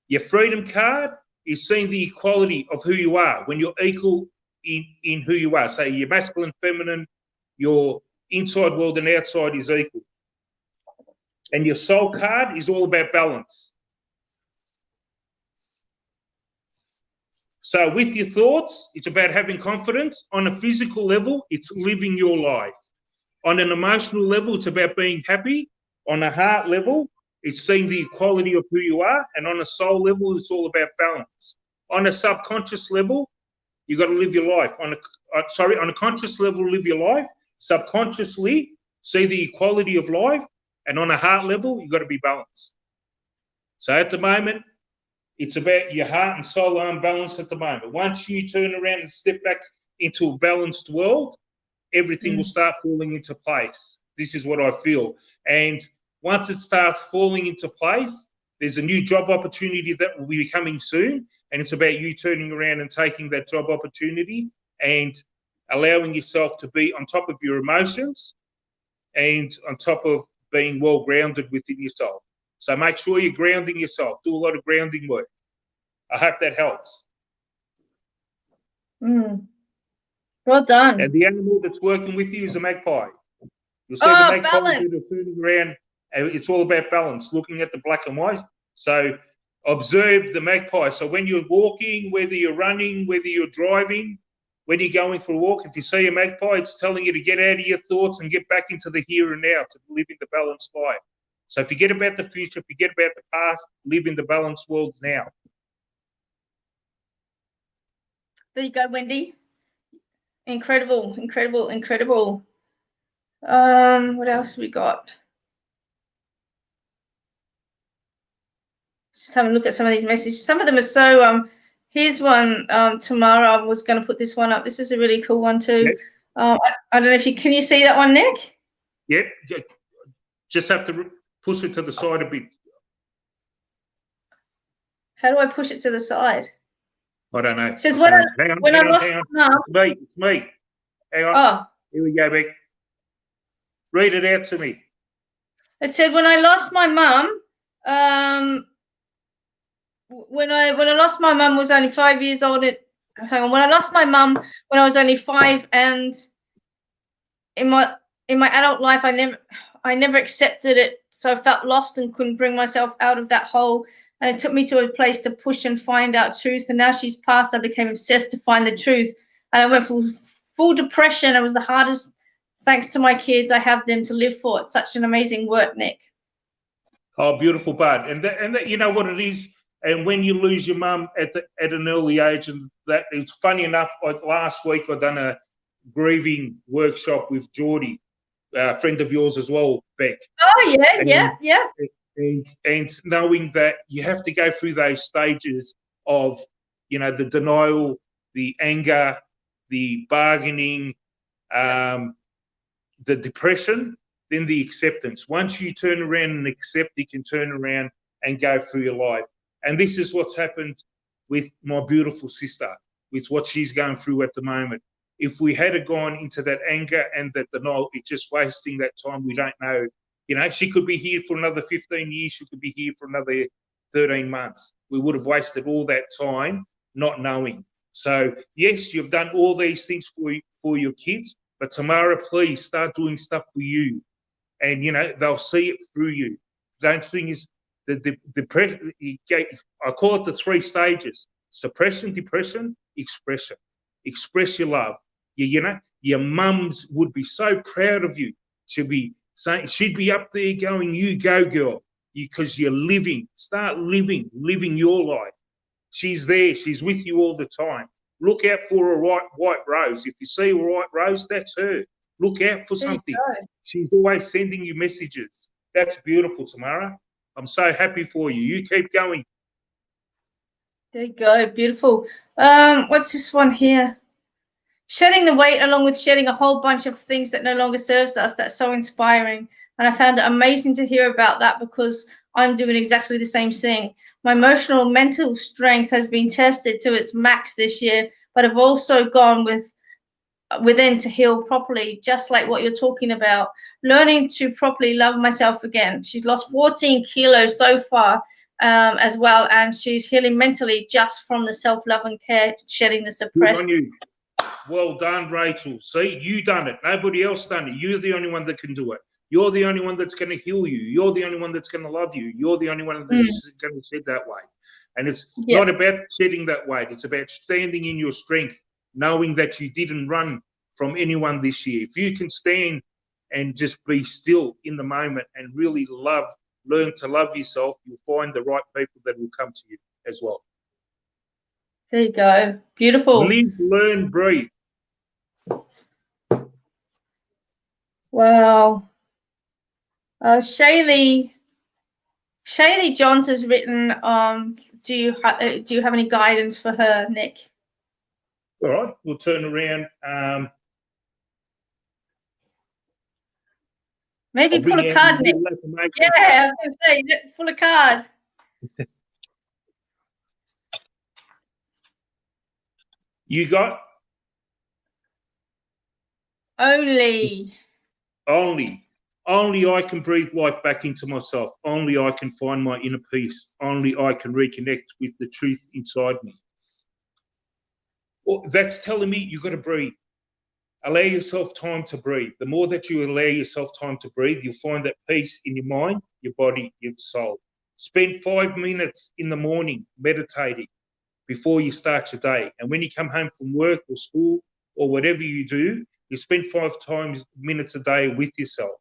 Your freedom card is seeing the equality of who you are when you're equal in who you are. So your masculine, feminine, your inside world and outside is equal. And your soul card is all about balance. So with your thoughts, it's about having confidence. On a physical level, it's living your life. On an emotional level, it's about being happy. On a heart level, it's seeing the equality of who you are. And on a soul level, it's all about balance. On a subconscious level, you've got to live your life. On a conscious level, live your life. Subconsciously, see the equality of life. And on a heart level, you've got to be balanced. So at the moment, it's about your heart and soul are unbalanced at the moment. Once you turn around and step back into a balanced world, everything will start falling into place. This is what I feel. And once it starts falling into place, there's a new job opportunity that will be coming soon. And it's about you turning around and taking that job opportunity and allowing yourself to be on top of your emotions and on top of being well grounded within yourself. So make sure you're grounding yourself. Do a lot of grounding work. I hope that helps. Well done. And the animal that's working with you is a magpie. You'll see the magpie balance. turning around. It's all about balance, looking at the black and white. So observe the magpie. So when you're walking, whether you're running, whether you're driving, when you're going for a walk, if you see a magpie, it's telling you to get out of your thoughts and get back into the here and now, to live in the balanced life. So forget about the future, forget about the past, live in the balanced world now. There you go, Wendy. Incredible, incredible, incredible. What else we got? Just having a look at some of these messages. Some of them are so, here's one, Tamara, I was going to put this one up. This is a really cool one too. Yep. I don't know if can you see that one, Nick? Yep. Just have to push it to the side a bit. How do I push it to the side? I don't know. It says when I lost my mum. It's me. Hang on. Oh. Here we go, Bec. Read it out to me. It said when I lost my mum, when I lost my mum was only 5 years old. Hang on. When I lost my mum when I was only 5, and in my adult life, I never accepted it, so I felt lost and couldn't bring myself out of that hole. And it took me to a place to push and find out truth. And now she's passed, I became obsessed to find the truth. And I went for full depression. It was the hardest. Thanks to my kids, I have them to live for. It's such an amazing work, Nick. Oh, beautiful, bud. And that, you know what it is. And when you lose your mum at an early age, and that it's funny enough. Last week I done a grieving workshop with Geordie, a friend of yours as well, Bec. Oh yeah, yeah. And knowing that you have to go through those stages of, the denial, the anger, the bargaining, the depression, then the acceptance. Once you turn around and accept, you can turn around and go through your life. And this is what's happened with my beautiful sister, with what she's going through at the moment. If we had gone into that anger and that denial, it's just wasting that time. We don't know. You know, she could be here for another 15 years. She could be here for another 13 months. We would have wasted all that time not knowing. So, yes, you've done all these things for your kids, but Tamara, please start doing stuff for you. And, you know, they'll see it through you. The only thing is, the depression, I call it the 3 stages: suppression, depression, expression. Express your love. You know, your mums would be so proud of you. She'd be saying, she'd be up there going, "You go, girl," because you're living. Start living your life. She's there. She's with you all the time. Look out for a white rose. If you see a white rose, that's her. Look out for something. She's always sending you messages. That's beautiful, Tamara. I'm so happy for you. You keep going. There you go. Beautiful. What's this one here? Shedding the weight along with shedding a whole bunch of things that no longer serves us. That's so inspiring. And I found it amazing to hear about that, because I'm doing exactly the same thing. My emotional, mental strength has been tested to its max this year, but I've also gone within to heal properly, just like what you're talking about. Learning to properly love myself again. She's lost 14 kilos so far as well, and she's healing mentally just from the self-love and care, shedding the suppressed. Good on you. Well done, Rachel. See, you done it. Nobody else done it. You're the only one that can do it. You're the only one that's going to heal you. You're the only one that's going to love you. You're the only one that's going to shed that weight. And it's not about shedding that weight. It's about standing in your strength, knowing that you didn't run from anyone this year. If you can stand and just be still in the moment and really learn to love yourself, you'll find the right people that will come to you as well. There you go. Beautiful. Live, learn, breathe. Wow. Shaylee Johns has written, do you have any guidance for her, Nick? All right, we'll turn around. Maybe pull a card, Nick. Yeah, I was going to say, pull a card. You got? Only I can breathe life back into myself. Only I can find my inner peace. Only I can reconnect with the truth inside me. Well, that's telling me you've got to breathe. Allow yourself time to breathe. The more that you allow yourself time to breathe, you'll find that peace in your mind, your body, your soul. Spend 5 minutes in the morning meditating before you start your day. And when you come home from work or school or whatever you do, you spend 5 minutes a day with yourself.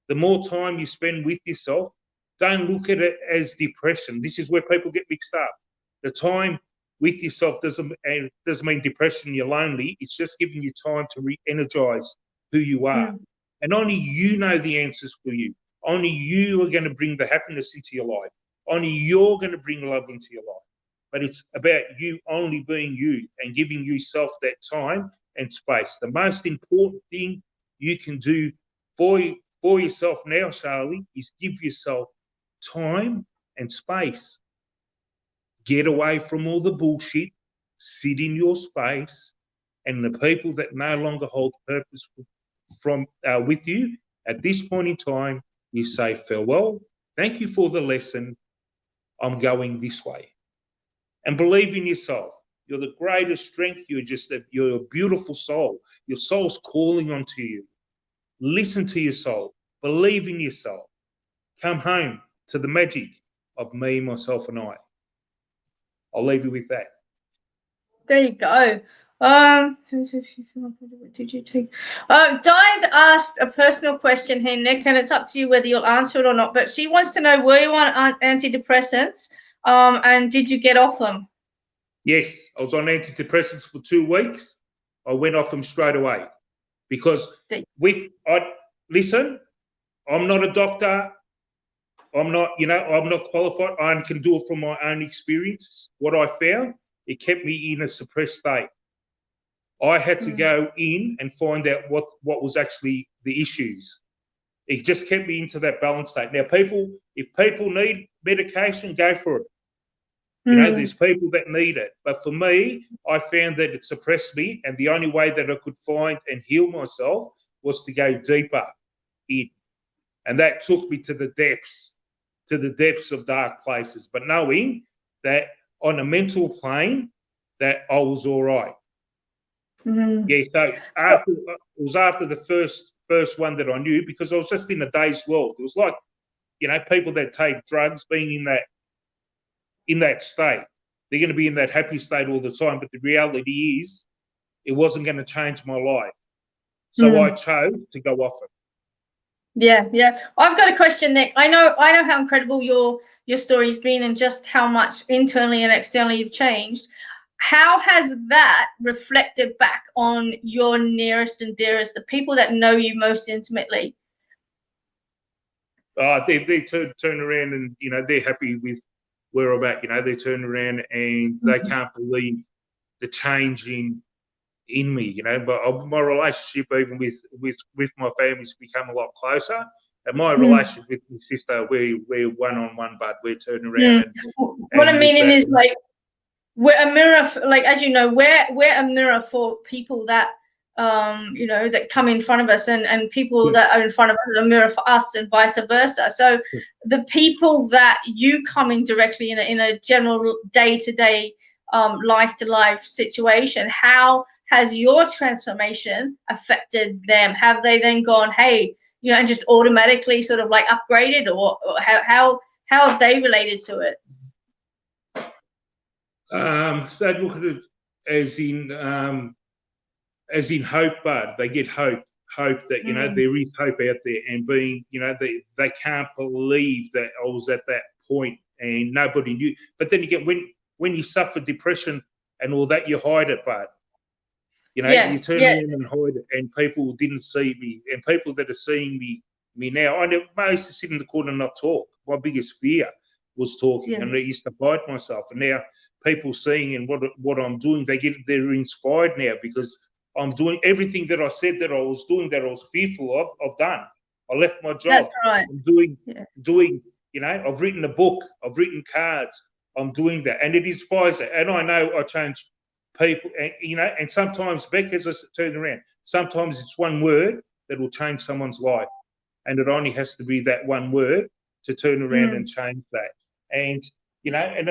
The more time you spend with yourself, don't look at it as depression. This is where people get mixed up. The time with yourself doesn't mean depression, you're lonely. It's just giving you time to re-energize who you are. And only you know the answers for you. Only you are going to bring the happiness into your life. Only you're going to bring love into your life. But it's about you only being you and giving yourself that time and space. The most important thing you can do for yourself now, Charlie, is give yourself time and space. Get away from all the bullshit, sit in your space, and the people that no longer hold purpose with you, at this point in time, you say farewell, thank you for the lesson, I'm going this way. And believe in yourself. You're the greatest strength. You're a beautiful soul. Your soul's calling onto you. Listen to your soul. Believe in yourself. Come home to the magic of me, myself, and I. I'll leave you with that. There you go. Di's asked a personal question here, Nick, and it's up to you whether you'll answer it or not. But she wants to know, were you on antidepressants? And did you get off them? Yes, I was on antidepressants for 2 weeks. I went off them straight away because listen, I'm not a doctor. I'm not qualified. I can do it from my own experience. What I found, it kept me in a suppressed state. I had to go in and find out what was actually the issues. It just kept me into that balanced state. Now, if people need medication, go for it. You know, there's people that need it. But for me, I found that it suppressed me. And the only way that I could find and heal myself was to go deeper in. And that took me to the depths of dark places. But knowing that on a mental plane, that I was all right. Yeah, so it was after the first one that I knew, because I was just in a dazed world. It was like, you know, people that take drugs being in that state. They're going to be in that happy state all the time, but the reality is it wasn't going to change my life. So I chose to go off it. Yeah. I've got a question, Nick. I know how incredible your story's been and just how much internally and externally you've changed. How has that reflected back on your nearest and dearest, the people that know you most intimately? They turn around and, you know, they're happy with where I'm at. You know, they turn around and they can't believe the change in me, you know. But my relationship, even with my family's become a lot closer. And my relationship with my sister, we're one-on-one, but we're turning around. What I'm meaning is, like, we're a mirror, like, as you know, we're a mirror for people that you know, that come in front of us, and people that are in front of us are a mirror for us, and vice versa. So the people that you come in directly in a general day-to-day life-to-life situation, how has your transformation affected them? Have they then gone, hey, you know, and just automatically sort of like upgraded, or how have they related to it? They look at it as in hope, but they get hope that, you know, there is hope out there, and being, you know, they can't believe that I was at that point and nobody knew. But then again, when you suffer depression and all that, you hide it, but, you know, you turn around and hide it, and people didn't see me, and people that are seeing me now, I used to sit in the corner and not talk. My biggest fear was talking, and I used to hide myself. And now people seeing and what I'm doing, they're inspired now, because I'm doing everything that I said that I was doing, that I was fearful of. I've done. I left my job. That's right. I'm doing. You know, I've written a book. I've written cards. I'm doing that, and it inspires it. And I know I change people. And, you know, and sometimes, Bec, as I turn around, sometimes it's one word that will change someone's life, and it only has to be that one word to turn around and change that. And, you know, and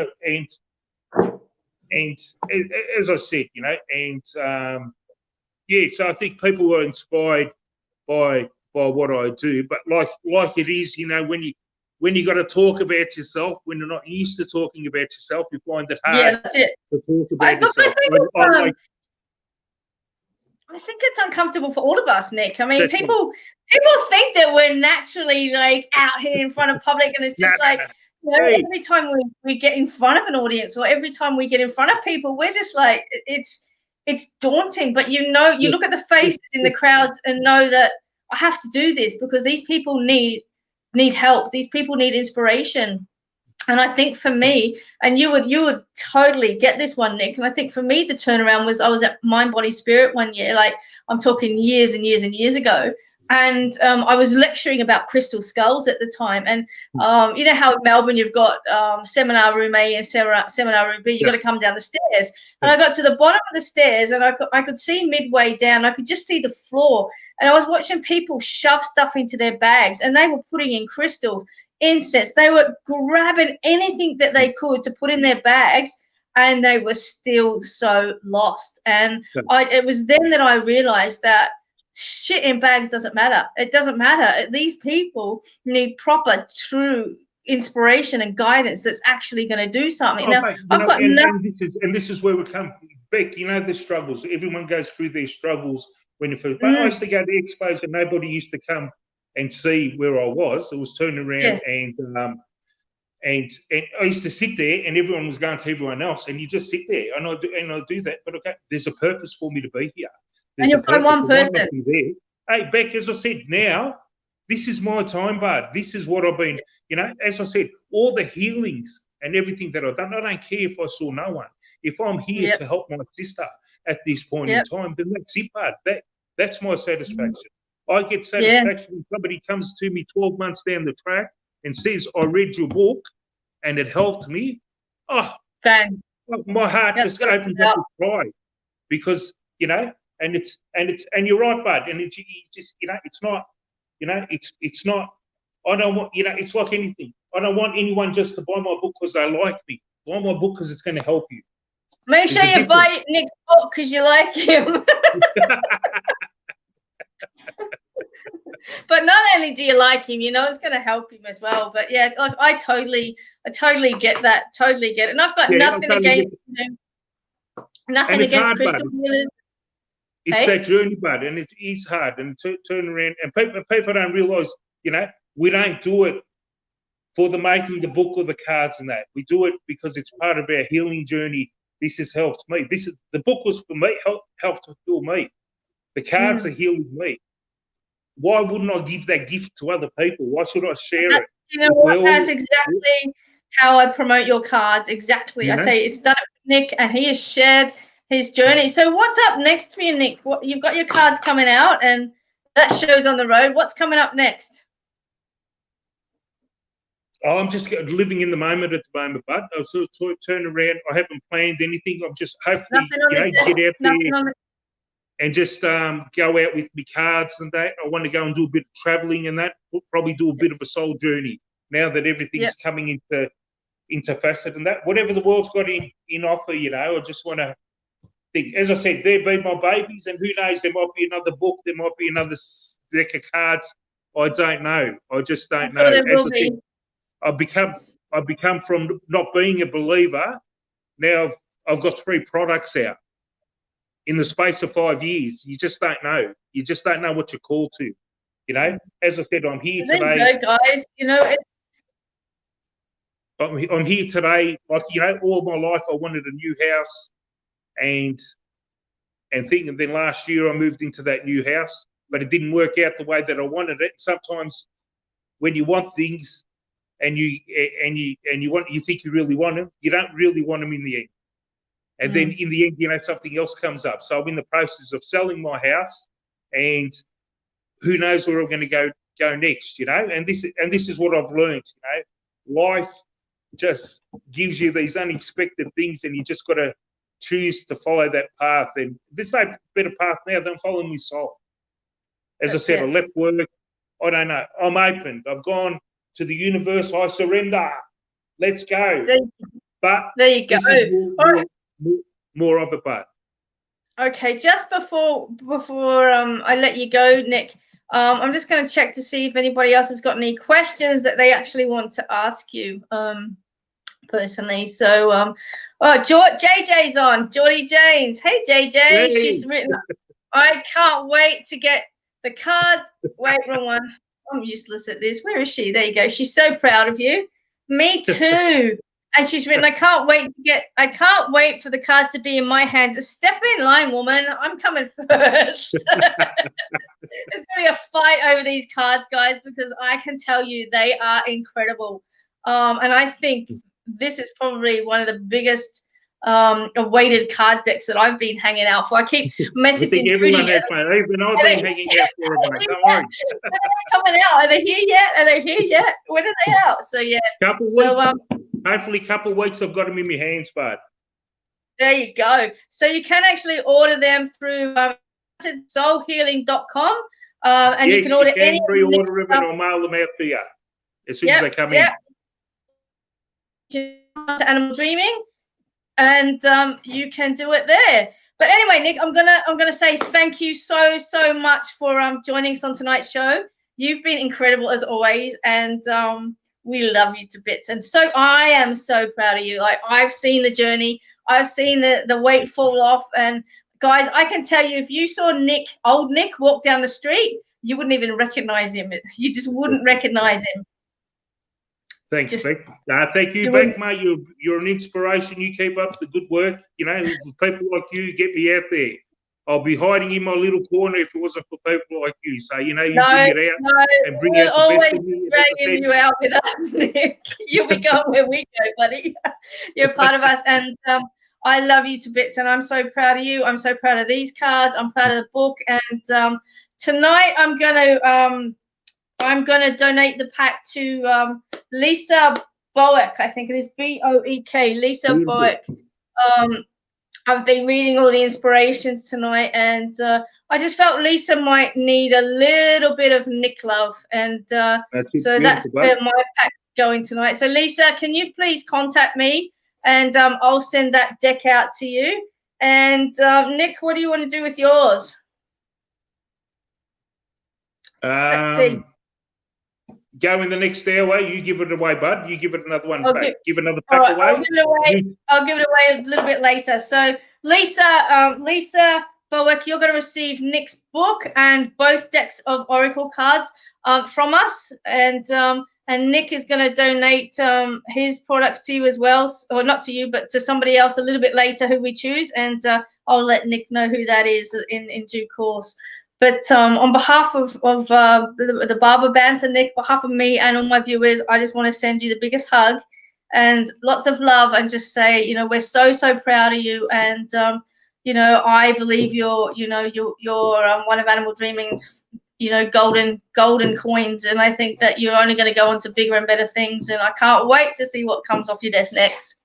as I said, you know, and so I think people are inspired by what I do. But like it is, you know, when you got to talk about yourself, when you're not used to talking about yourself, you find it hard to talk about yourself. I think it's uncomfortable for all of us, Nick. I mean, people think that we're naturally, like, out here in front of public, and it's just you know, every time we get in front of an audience, or every time we get in front of people, we're just like, it's daunting. But, you know, you look at the faces in the crowds and know that I have to do this because these people need help. These people need inspiration. And I think for me, and you would totally get this one, Nick. And I think for me, the turnaround was I was at Mind, Body, Spirit one year. Like, I'm talking years and years and years ago. And I was lecturing about crystal skulls at the time. And you know how in Melbourne you've got seminar room A and seminar room B. You've got to come down the stairs. And I got to the bottom of the stairs, and I could see midway down. I could just see the floor. And I was watching people shove stuff into their bags, and they were putting in crystals, incense. They were grabbing anything that they could to put in their bags, and they were still so lost. And it was then that I realized that shit in bags doesn't matter. It doesn't matter. These people need proper, true inspiration and guidance that's actually going to do something. Now, I've got this is where we come, Bec. You know, the struggles. Everyone goes through their struggles when you first. But I used to go to expos, and nobody used to come and see where I was. It was turning around, and I used to sit there, and everyone was going to everyone else, and you just sit there, and I do that. But okay, there's a purpose for me to be here. And you'll find one person. Hey, Bec, as I said, now this is my time, bud. This is what I've been. You know, as I said, all the healings and everything that I've done. I don't care if I saw no one. If I'm here to help my sister at this point in time, then that's it, bud. That's my satisfaction. I get satisfaction when somebody comes to me 12 months down the track and says, I read your book and it helped me. Oh, Bang. My heart That's just what it's opens about. up with pride because, you know, and you're right, bud. And it's just, you know, it's not, you know, it's not, I don't want, you know, it's like anything. I don't want anyone just to buy my book because they like me. Buy my book because it's going to help you. Make There's sure a you difference. buy Nick's book because you like him. But not only do you like him, you know, it's going to help him as well. But yeah, like I totally get that. Totally get it. And I've got nothing against, you know, nothing against hard, crystal healers. It's that journey, bud, and it is hard. And turn around, and people don't realise, you know, we don't do it for the making the book or the cards and that. We do it because it's part of our healing journey. This has helped me. The book was for me, helped to heal me. The cards are healing me. Why wouldn't I give that gift to other people? Why should I share it? You know what? That's exactly how I promote your cards. Exactly. You know? I say it's done it with Nick, and he has shared his journey. So what's up next for you, Nick? What, you've got your cards coming out, and that show's on the road. What's coming up next? I'm just living in the moment at the moment, bud. I'll sort of turn around. I haven't planned anything. I'm just hopefully, you know, get out there and just go out with me cards and that. I want to go and do a bit of traveling and that. We'll probably do a bit of a soul journey now that everything's coming into facet and that. Whatever the world's got in offer, you know, I just want to think. As I said, they've been my babies, and who knows, there might be another book, there might be another deck of cards. I don't know. I just don't know. There will be. I've become from not being a believer. Now I've got 3 products out in the space of 5 years. You just don't know. You just don't know what you're called to. You know, as I said, I'm here today. There you go, guys. You know, I'm here today. Like, you know, all my life I wanted a new house, and then last year I moved into that new house, but it didn't work out the way that I wanted it. Sometimes when you want things, and you think you really want them, you don't really want them in the end. And then in the end, you know, something else comes up. So I'm in the process of selling my house, and who knows where I'm going to go next, you know? And this is what I've learned, you know. Life just gives you these unexpected things, and you just got to choose to follow that path. And there's no better path now than following my soul. As I said, I left work. I don't know. I'm open. I've gone to the universe. I surrender. Let's go. But there you go. More of it, but okay. Just before I let you go, Nick, I'm just going to check to see if anybody else has got any questions that they actually want to ask you personally. So, JJ's on. Geordie Janes. Hey, JJ. Hey. She's written. I can't wait to get the cards. Wait, wrong one. I'm useless at this. Where is she? There you go. She's so proud of you. Me too. And she's written, I can't wait for the cards to be in my hands. Step in line, woman. I'm coming first. There's going to be a fight over these cards, guys, because I can tell you they are incredible. And I think this is probably one of the biggest weighted card decks that I've been hanging out for. I keep messaging Judy. Even I've been hanging out for it, mate. Don't worry. When are they coming out? Are they here yet? Are they here yet? When are they out? So yeah. Couple weeks. Hopefully, couple of weeks I've got them in my hands, bud. There you go. So you can actually order them through soulhealing.com, and you can order any. Pre-order them, and I'll mail them out to you as soon as they come in. To Animal Dreaming, and you can do it there. But anyway, Nick, I'm gonna say thank you so much for joining us on tonight's show. You've been incredible as always, and we love you to bits. And so I am so proud of you. Like, I've seen the journey. I've seen the weight fall off. And guys, I can tell you, if you saw old Nick walk down the street, you wouldn't even recognize him. You just wouldn't recognize him. Thanks, Bec. Thank you, Bec, mate. You're an inspiration. You keep up the good work. You know, people like you get me out there. I'll be hiding in my little corner if it wasn't for people like you. So, you know, you bring it out and bring out the best of me. Dragging you out with us, Nick. You'll be going where we go, buddy. You're part of us. And I love you to bits, and I'm so proud of you. I'm so proud of these cards. I'm proud of the book. And tonight I'm gonna donate the pack to Lisa Boeck, I think it is B-O-E-K, Lisa Boeck. I've been reading all the inspirations tonight, and I just felt Lisa might need a little bit of Nick love, and so that's where my pack's going tonight. So Lisa, can you please contact me, and I'll send that deck out to you. And Nick, what do you want to do with yours? Let's see. Go in the next airway. You give it away, bud. You give it another one back. Give another pack away. I'll give it away a little bit later. So Lisa, Lisa Boeck, you're going to receive Nick's book and both decks of Oracle cards from us, and Nick is going to donate his products to you as well, or not to you, but to somebody else a little bit later who we choose, and I'll let Nick know who that is in due course. But on behalf of the Barber Banter, Nick, behalf of me and all my viewers, I just want to send you the biggest hug and lots of love, and just say, you know, we're so proud of you, and you know, I believe you're one of Animal Dreaming's, you know, golden coins, and I think that you're only going to go on to bigger and better things, and I can't wait to see what comes off your desk next.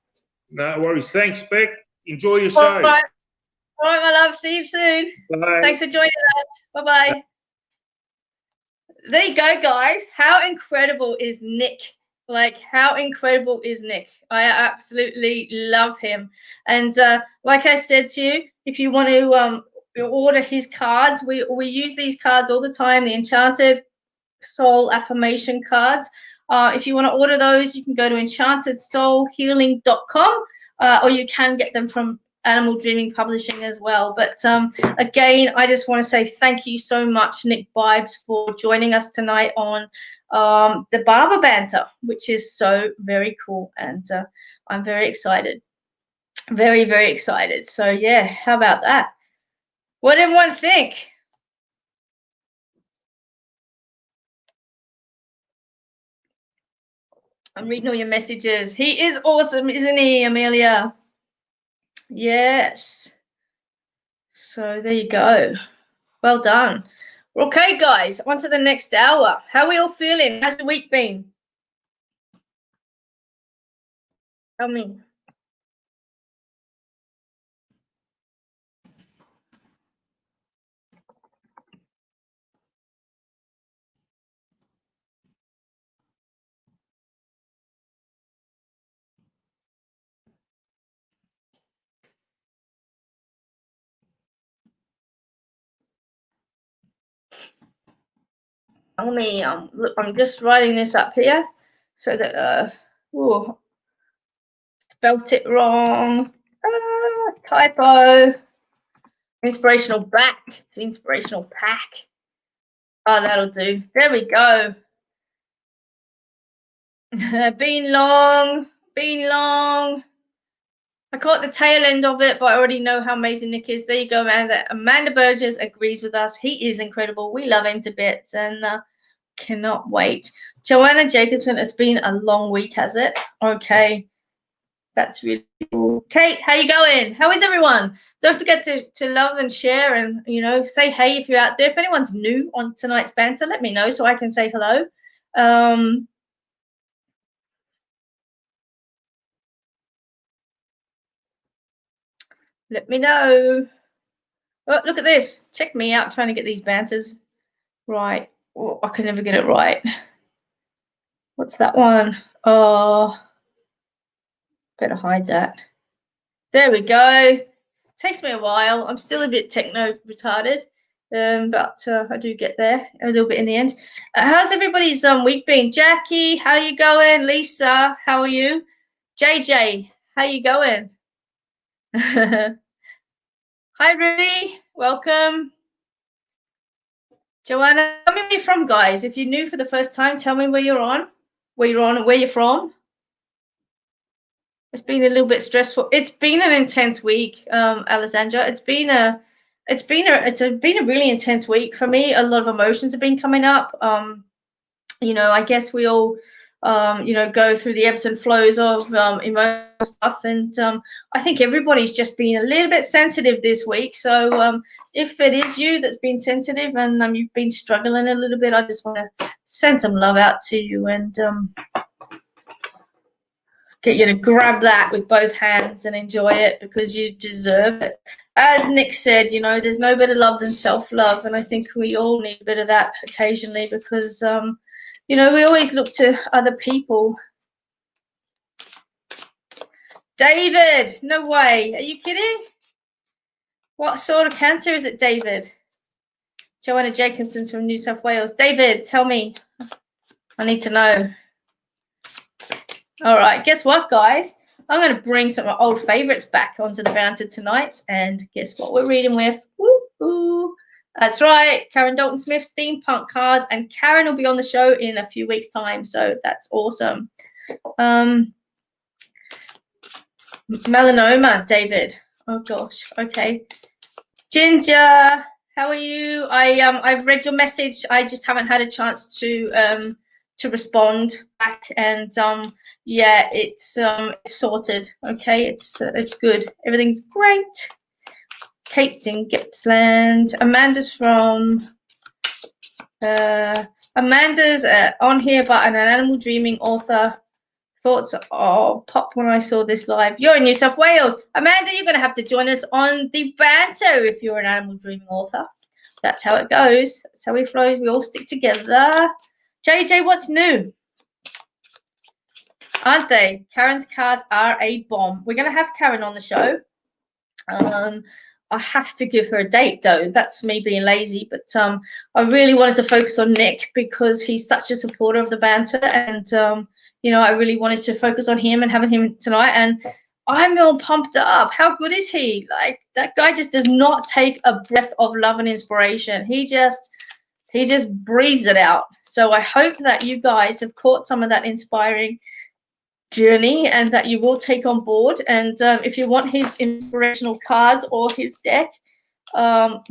No worries. Thanks, Bec. Enjoy your show. All right, my love. See you soon. Bye. Thanks for joining us. Bye-bye. There you go, guys. How incredible is Nick? Like, how incredible is Nick? I absolutely love him. And like I said to you, if you want to order his cards, we use these cards all the time, the Enchanted Soul Affirmation Cards. If you want to order those, you can go to enchantedsoulhealing.com, or you can get them from Animal Dreaming Publishing as well. But again, I just want to say thank you so much, Nick Bibes, for joining us tonight on the Barber Banter, which is so very cool, and I'm very excited, very excited. So yeah, how about that? What did everyone think? I'm reading all your messages. He is awesome, isn't he, Amelia? Yes. So there you go. Well done. Okay, guys, on to the next hour. How are we all feeling? How's the week been? Tell me. Tell me. Look, I'm just writing this up here so that spelt it wrong. Typo. Inspirational back. It's inspirational pack. Oh, that'll do. There we go. Been long. I caught the tail end of it, but I already know how amazing Nick is. There you go, Amanda. Amanda Burgess agrees with us. He is incredible. We love him to bits, and cannot wait. Joanna Jacobson, it's been a long week, has it? Okay. That's really cool. Kate, how you going? How is everyone? Don't forget to love and share, and, you know, say hey if you're out there. If anyone's new on tonight's banter, let me know so I can say hello. Let me know. Oh, look at this. Check me out trying to get these banters right. Oh, I can never get it right. What's that one? Oh, better hide that. There we go. Takes me a while. I'm still a bit techno retarded, but I do get there a little bit in the end. How's everybody's week been? Jackie, how you going? Lisa, how are you? JJ, how you going? Hi, Ruby. Welcome. Joanna, tell me where you're from, guys. If you're new for the first time, tell me where you're on, and where you're from. It's been a little bit stressful. It's been an intense week, Alessandra. It's been a really intense week for me. A lot of emotions have been coming up. You know, I guess we all you know, go through the ebbs and flows of emotional stuff, and I think everybody's just been a little bit sensitive this week. So if it is you that's been sensitive and you've been struggling a little bit, I just want to send some love out to you, and get you to grab that with both hands and enjoy it, because you deserve it. As Nick said, you know, there's no better love than self-love, and I think we all need a bit of that occasionally, because you know, we always look to other people. David, no way. Are you kidding? What sort of cancer is it, David? Joanna Jacobson's from New South Wales. David, tell me. I need to know. All right, guess what, guys? I'm going to bring some of my old favorites back onto the Banter tonight. And guess what we're reading with? Woo-hoo. That's right, Karen Dalton Smith's Steampunk cards. And Karen will be on the show in a few weeks' time, so that's awesome. Melanoma, David. Oh, gosh. Okay. Ginger, how are you? I've read your message. I just haven't had a chance to respond back, and yeah, it's sorted. Okay, it's good. Everything's great. Kate's in Gippsland. Amanda's from Amanda's on here, but an animal dreaming author. Thoughts popped when I saw this live. You're in New South Wales. Amanda, you're going to have to join us on the Banter if you're an animal dreaming author. That's how it goes. That's how it flows. We all stick together. JJ, what's new? Aren't they? Karen's cards are a bomb. We're going to have Karen on the show. I have to give her a date, though. That's me being lazy. But I really wanted to focus on Nick, because he's such a supporter of the Banter. And you know, I really wanted to focus on him and having him tonight, and I'm all pumped up. How good is he? Like, that guy just does not take a breath of love and inspiration. He just breathes it out. So I hope that you guys have caught some of that inspiring journey, and that you will take on board. And if you want his inspirational cards or his deck,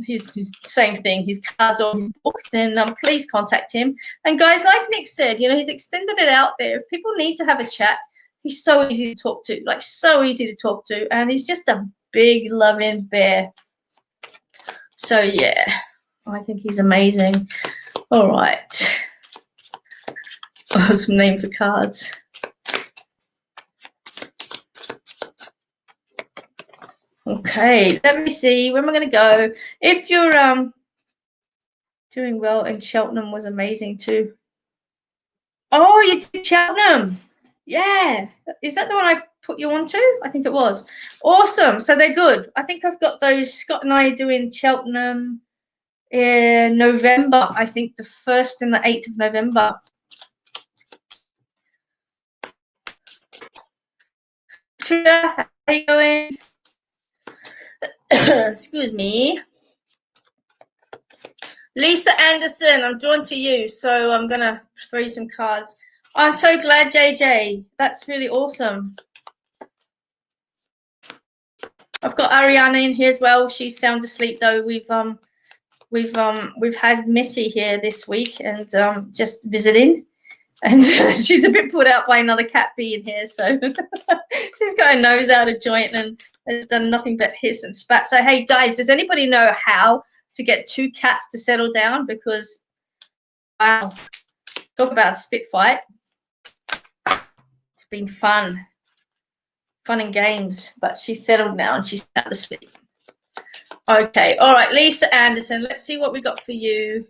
his same thing, his cards or his book, then please contact him. And guys, like Nick said, you know, he's extended it out there. If people need to have a chat, he's so easy to talk to, like so easy to talk to, and he's just a big loving bear. So yeah, I think he's amazing. All right, awesome name for cards. Okay, let me see. Where am I going to go? If you're doing well, and Cheltenham was amazing too. Oh, you did Cheltenham. Yeah. Is that the one I put you on to? I think it was. Awesome. So they're good. I think I've got those. Scott and I are doing Cheltenham in November. I think the 1st and the 8th of November. How are you going? Excuse me. Lisa Anderson, I'm drawn to you, so I'm going to throw you some cards. I'm so glad, JJ. That's really awesome. I've got Ariana in here as well. She's sound asleep, though. We've had Missy here this week, and just visiting. And she's a bit put out by another cat being here, so she's got her nose out of joint and has done nothing but hiss and spat. So, hey, guys, does anybody know how to get 2 cats to settle down? Because, wow, talk about a spit fight. It's been fun and games, but she's settled now and she's sound asleep. Okay, all right, Lisa Anderson, let's see what we got for you.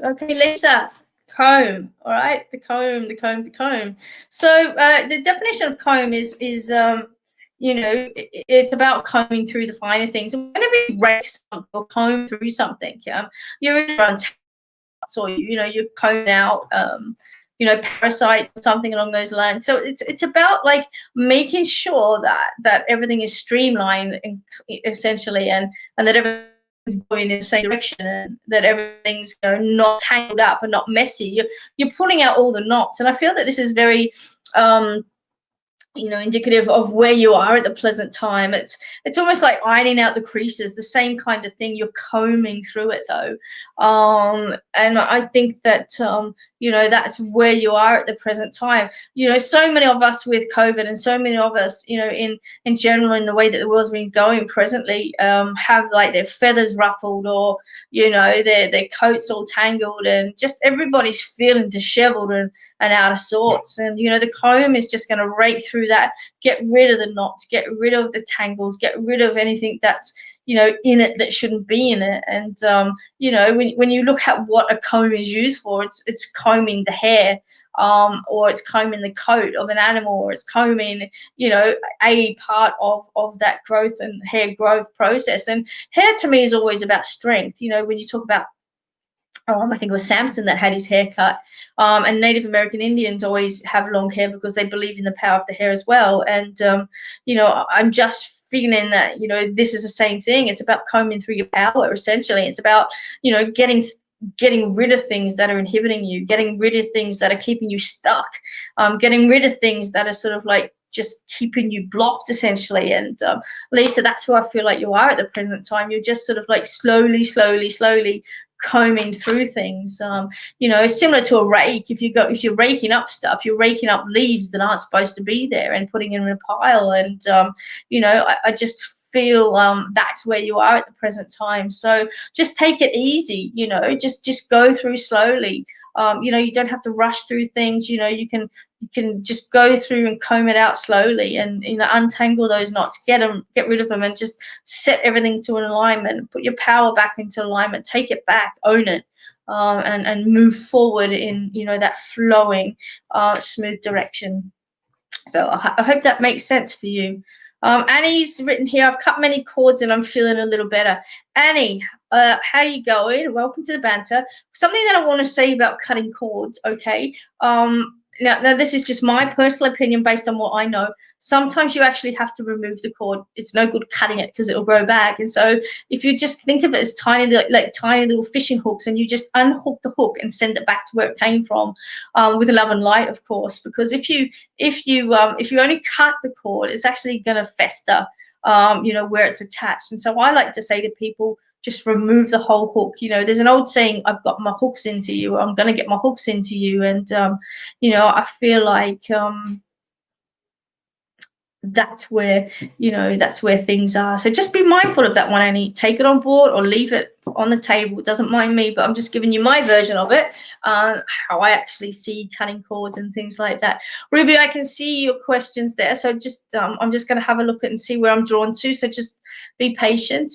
Okay, Lisa, comb. All right, the comb. So the definition of comb is you know, it's about combing through the finer things. And whenever you rake something or comb through something, you're either on or you know, you're combing out you know, parasites or something along those lines. So it's about like making sure that everything is streamlined essentially, and that everything going in the same direction, and that everything's, you know, not tangled up and not messy. You're pulling out all the knots, and I feel that this is very you know, indicative of where you are at the present time. It's almost like ironing out the creases, the same kind of thing. You're combing through it though, and I think that that's where you are at the present time. So many of us with COVID, and so many of us, in general, in the way that the world's been going presently, have like their feathers ruffled, or their coats all tangled, and just everybody's feeling disheveled and out of sorts. And the comb is just going to rake through that, get rid of the knots, get rid of the tangles, get rid of anything that's in it that shouldn't be in it. And when you look at what a comb is used for, it's combing the hair, or it's combing the coat of an animal, or it's combing a part of that growth and hair growth process. And hair to me is always about strength. When you talk about, I think it was Samson that had his hair cut, and Native American Indians always have long hair because they believe in the power of the hair as well. And I'm just feeling that this is the same thing. It's about combing through your power. Essentially, it's about getting rid of things that are inhibiting you, getting rid of things that are keeping you stuck, getting rid of things that are sort of like just keeping you blocked, essentially. And Lisa, that's who I feel like you are at the present time. You're just sort of like slowly combing through things, similar to a rake. If you're raking up stuff, you're raking up leaves that aren't supposed to be there and putting it in a pile. And I just feel that's where you are at the present time. So just take it easy, just go through slowly. You don't have to rush through things. You can just go through and comb it out slowly, and untangle those knots, get rid of them, and just set everything to an alignment. Put your power back into alignment. Take it back, own it, and move forward in that flowing, smooth direction. So I hope that makes sense for you. Annie's written here, I've cut many cords and I'm feeling a little better. Annie, how you going? Welcome to the banter. Something that I want to say about cutting cords, okay? Now, this is just my personal opinion based on what I know. Sometimes you actually have to remove the cord. It's no good cutting it because it'll grow back. And so if you just think of it as tiny, like tiny little fishing hooks, and you just unhook the hook and send it back to where it came from, with love and light, of course. Because if you only cut the cord, it's actually going to fester, where it's attached. And so I like to say to people, just remove the whole hook. There's an old saying, I've got my hooks into you, or I'm going to get my hooks into you. And, I feel like that's where things are. So just be mindful of that one, Annie. Take it on board or leave it on the table. It doesn't mind me, but I'm just giving you my version of it, how I actually see cutting cords and things like that. Ruby, I can see your questions there. So just I'm just going to have a look at and see where I'm drawn to. So just be patient.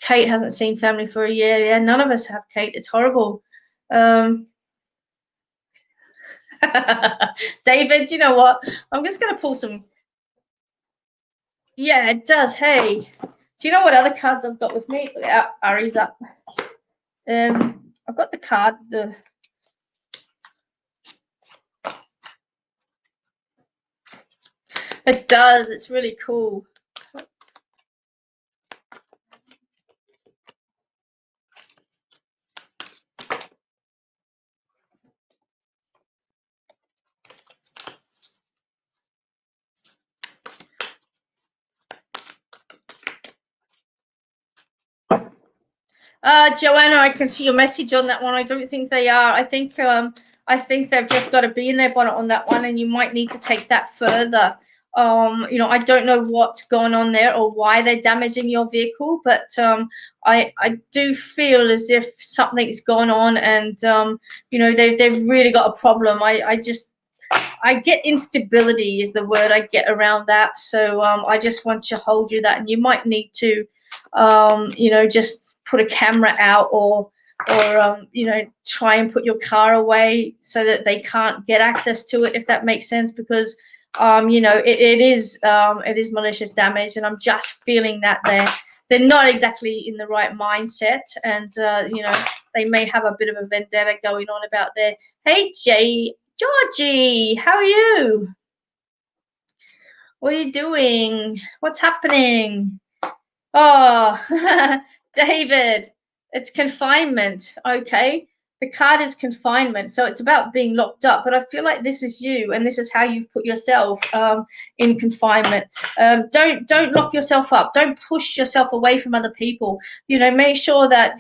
Kate hasn't seen family for a year. Yeah, none of us have, Kate. It's horrible. David, you know what? I'm just going to pull some. Yeah, it does. Hey, do you know what other cards I've got with me? Ari's up. I've got the card. It does. It's really cool. Joanna, I can see your message on that one. I don't think they are. I think they've just got to be in their bonnet on that one, and you might need to take that further. I don't know what's going on there or why they're damaging your vehicle, but I do feel as if something's gone on, and they've really got a problem. I get instability is the word I get around that. So I just want to hold you that, and you might need to just put a camera out, or try and put your car away so that they can't get access to it, if that makes sense, because it is malicious damage, and I'm just feeling that they're not exactly in the right mindset, and they may have a bit of a vendetta going on about their. Hey, Georgie, how are you? What are you doing? What's happening? Oh, David, it's confinement. Okay. The card is confinement. So it's about being locked up. But I feel like this is you, and this is how you've put yourself in confinement. Don't lock yourself up. Don't push yourself away from other people. Make sure that,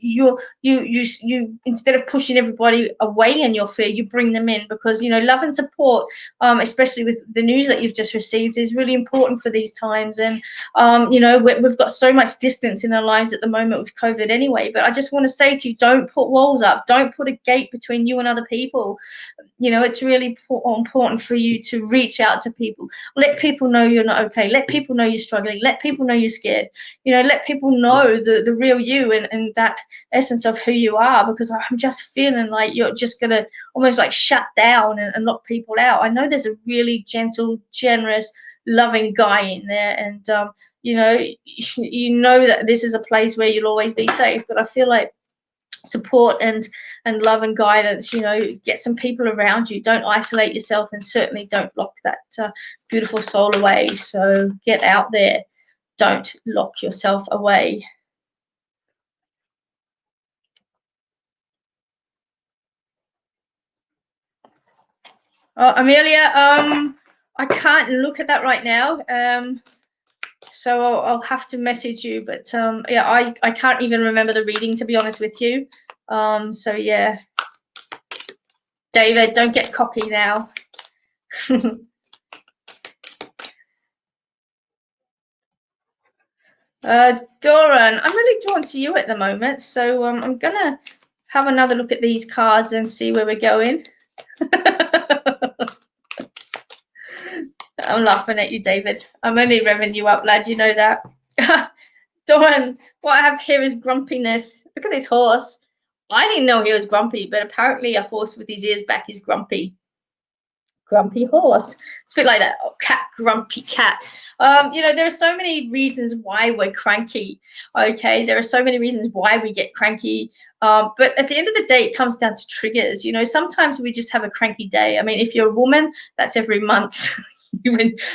you instead of pushing everybody away in your fear, you bring them in, because love and support, especially with the news that you've just received, is really important for these times. And we've got so much distance in our lives at the moment with COVID anyway. But I just want to say to you, don't put walls up, don't put a gate between you and other people. It's really important for you to reach out to people. Let people know you're not okay. Let people know you're struggling. Let people know you're scared. Let people know the real you and that essence of who you are, because I'm just feeling like you're just going to almost like shut down and lock people out. I know there's a really gentle, generous, loving guy in there, and you know that this is a place where you'll always be safe. But I feel like support and love and guidance, get some people around you. Don't isolate yourself, and certainly don't lock that beautiful soul away. So get out there, don't lock yourself away. Amelia, I can't look at that right now, so I'll have to message you. But yeah, I can't even remember the reading, to be honest with you. So yeah, David, don't get cocky now. Doran, I'm really drawn to you at the moment, so I'm gonna have another look at these cards and see where we're going. I'm laughing at you, David. I'm only revving you up, lad. You know that. Doran, what I have here is grumpiness. Look at this horse. I didn't know he was grumpy, but apparently a horse with his ears back is grumpy. Grumpy horse. It's a bit like that. Oh, cat, grumpy cat. There are so many reasons why we're cranky. Okay, there are so many reasons why we get cranky. But at the end of the day, it comes down to triggers. Sometimes we just have a cranky day. I mean, if you're a woman, that's every month.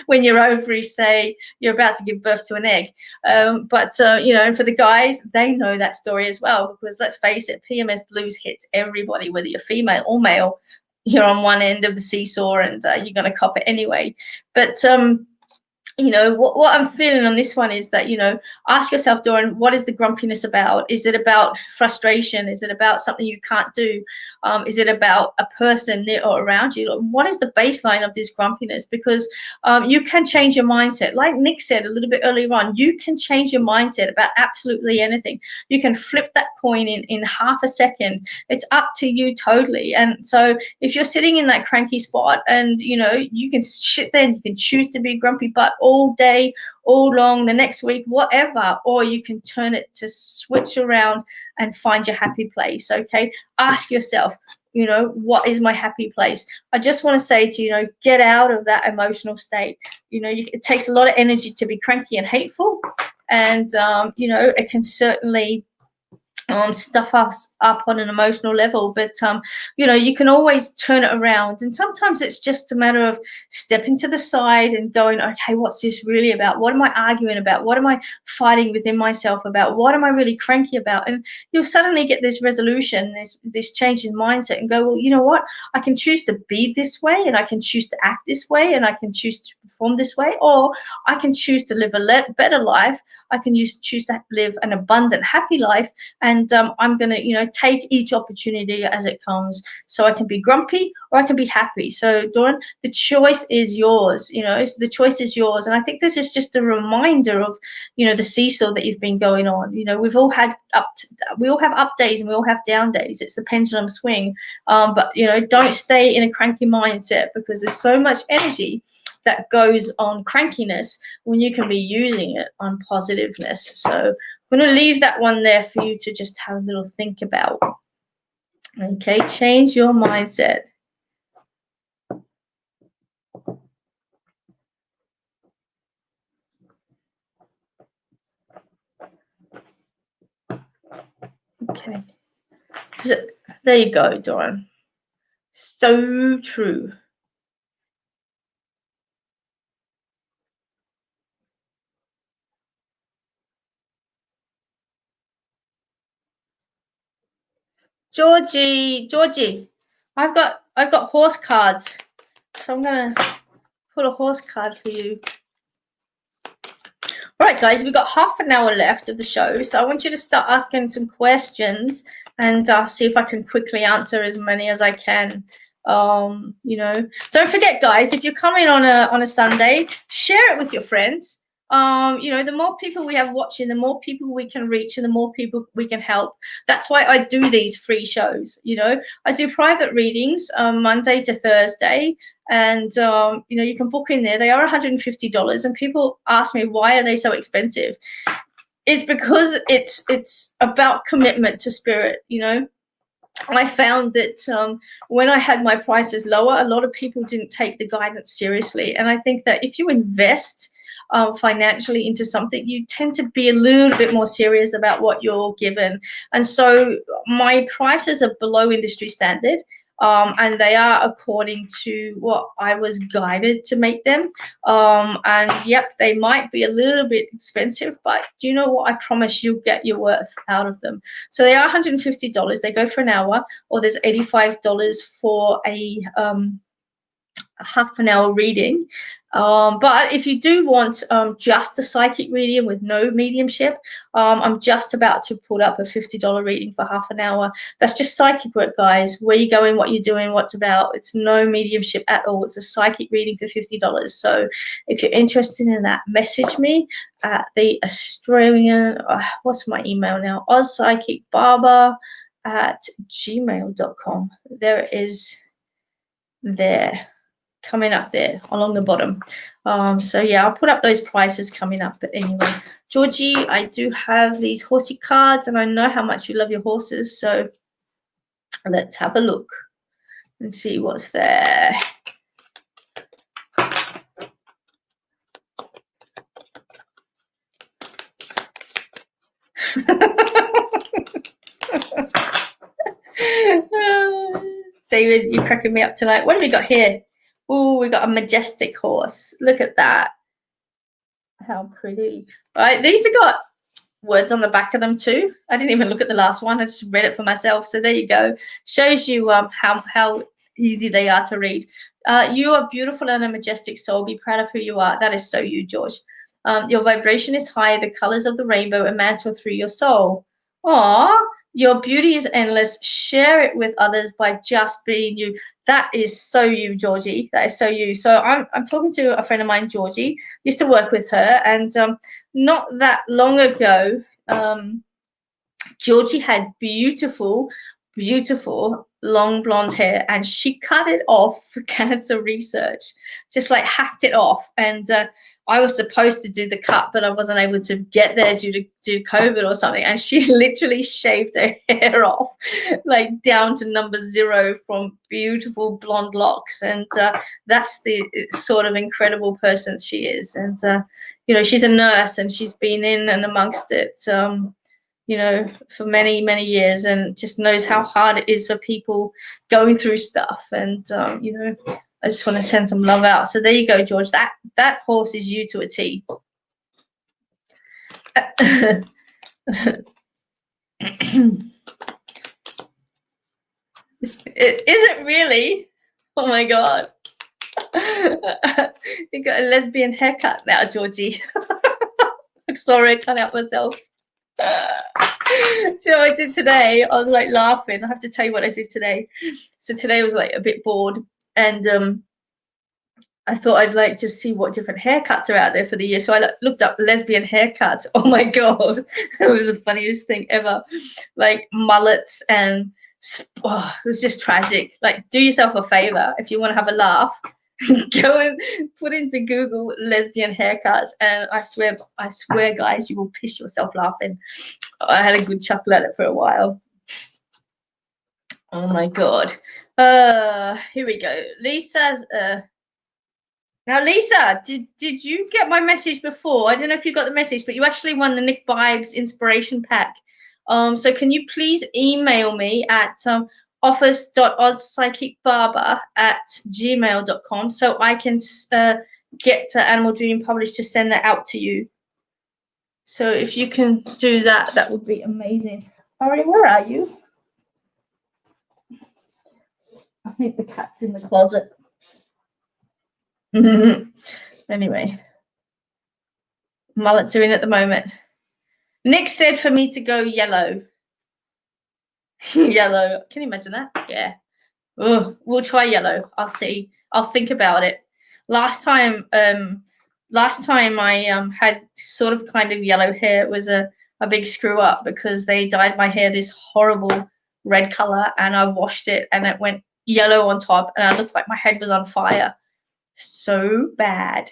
when your ovaries say you're about to give birth to an egg. But for the guys, they know that story as well, because let's face it, PMS blues hits everybody, whether you're female or male. You're on one end of the seesaw, and you're going to cop it anyway. But what I'm feeling on this one is that, ask yourself, Doran, what is the grumpiness about? Is it about frustration? Is it about something you can't do? Is it about a person near or around you? What is the baseline of this grumpiness? Because you can change your mindset. Like Nick said a little bit earlier on, you can change your mindset about absolutely anything. You can flip that coin in half a second. It's up to you totally. And so if you're sitting in that cranky spot, and you can sit there and you can choose to be grumpy, but all day, all long, the next week, whatever, or you can turn it to switch around and find your happy place. Okay, ask yourself, what is my happy place? I just want to say to you, get out of that emotional state. It takes a lot of energy to be cranky and hateful, and it can certainly stuff us up on an emotional level. But you can always turn it around, and sometimes it's just a matter of stepping to the side and going, okay, what's this really about? What am I arguing about? What am I fighting within myself about? What am I really cranky about? And you'll suddenly get this resolution, this change in mindset, and go, well, you know what, I can choose to be this way, and I can choose to act this way, and I can choose to perform this way, or I can choose to live a better life. I can choose to live an abundant, happy life. And I'm going to, take each opportunity as it comes. So I can be grumpy or I can be happy. So, Doran, the choice is yours. The choice is yours. And I think this is just a reminder of, the seesaw that you've been going on. We've all had we all have up days and we all have down days. It's the pendulum swing. But, don't stay in a cranky mindset, because there's so much energy that goes on crankiness when you can be using it on positiveness. So I'm going to leave that one there for you to just have a little think about. Okay, change your mindset. Okay, so, there you go, Doran. So true. Georgie, I've got horse cards, so I'm gonna put a horse card for you. All right, guys, we've got half an hour left of the show, so I want you to start asking some questions and see if I can quickly answer as many as I can. You know, don't forget, guys, if you're coming on a Sunday, share it with your friends. You know, the more people we have watching, the more people we can reach and the more people we can help. That's why I do these free shows. You know, I do private readings Monday to Thursday, and you know, you can book in there. They are $150, and people ask me, why are they so expensive? It's because it's about commitment to spirit. You know, I found that when I had my prices lower, a lot of people didn't take the guidance seriously. And I think that if you invest financially into something, you tend to be a little bit more serious about what you're given. And so my prices are below industry standard. And they are according to what I was guided to make them. And yep, they might be a little bit expensive, but do you know what? I promise you'll get your worth out of them. So they are $150. They go for an hour, or there's $85 for a half an hour reading. But if you do want just a psychic reading with no mediumship, I'm just about to put up a $50 reading for half an hour. That's just psychic work, guys. Where you going, what you're doing, what's about. It's no mediumship at all. It's a psychic reading for $50. So if you're interested in that, message me at the Australian, what's my email now? ozpsychicbarber@gmail.com. There it is there. Coming up there along the bottom. So yeah, I'll put up those prices coming up. But anyway, Georgie, I do have these horsey cards, and I know how much you love your horses. So let's have a look and see what's there. David, you're cracking me up tonight. What have we got here? Oh, we got a majestic horse. Look at that. How pretty. All right, these have got words on the back of them too. I didn't even look at the last one. I just read it for myself. So there you go. Shows you how easy they are to read. You are beautiful and a majestic soul. Be proud of who you are. That is so you, George. Your vibration is high. The colors of the rainbow mantle through your soul. Aww. Your beauty is endless. Share it with others by just being you. That is so you, Georgie. That is so you. So I'm talking to a friend of mine, Georgie. Used to work with her, and not that long ago, Georgie had beautiful long blonde hair, and she cut it off for cancer research, just like hacked it off. And I was supposed to do the cut, but I wasn't able to get there due to COVID or something. And she literally shaved her hair off, like down to number 0 from beautiful blonde locks. And that's the sort of incredible person she is. And you know, she's a nurse, and she's been in and amongst it, you know, for many, many years, and just knows how hard it is for people going through stuff. And, you know, I just want to send some love out. So there you go, George. That horse is you to a T. Is it really? Oh, my God. You got a lesbian haircut now, Georgie. I'm sorry, I cut out myself. So I did today, I was like laughing. I have to tell you what I did today. So today I was like a bit bored, and I thought I'd like just see what different haircuts are out there for the year. So I looked up lesbian haircuts. Oh my God, it was the funniest thing ever. Like mullets, and it was just tragic. Like, do yourself a favor if you want to have a laugh. Go and put into Google lesbian haircuts, and I swear, guys, you will piss yourself laughing. I had a good chuckle at it for a while. Oh my God. Here we go. Lisa's. Now, Lisa, did you get my message before? I don't know if you got the message, but you actually won the Nick Bibes inspiration pack. So can you please email me at office.ozpsychicbarber@gmail.com so I can get Animal Dream Published to send that out to you. So if you can do that, that would be amazing. Ari, where are you? I think the cat's in the closet. Anyway. Mullets are in at the moment. Nick said for me to go yellow. Yellow. Can you imagine that? Yeah. Ugh, we'll try yellow. I'll see. I'll think about it. Last time I had sort of kind of yellow hair. It was a big screw up because they dyed my hair this horrible red color, and I washed it and it went yellow on top, and I looked like my head was on fire. So bad.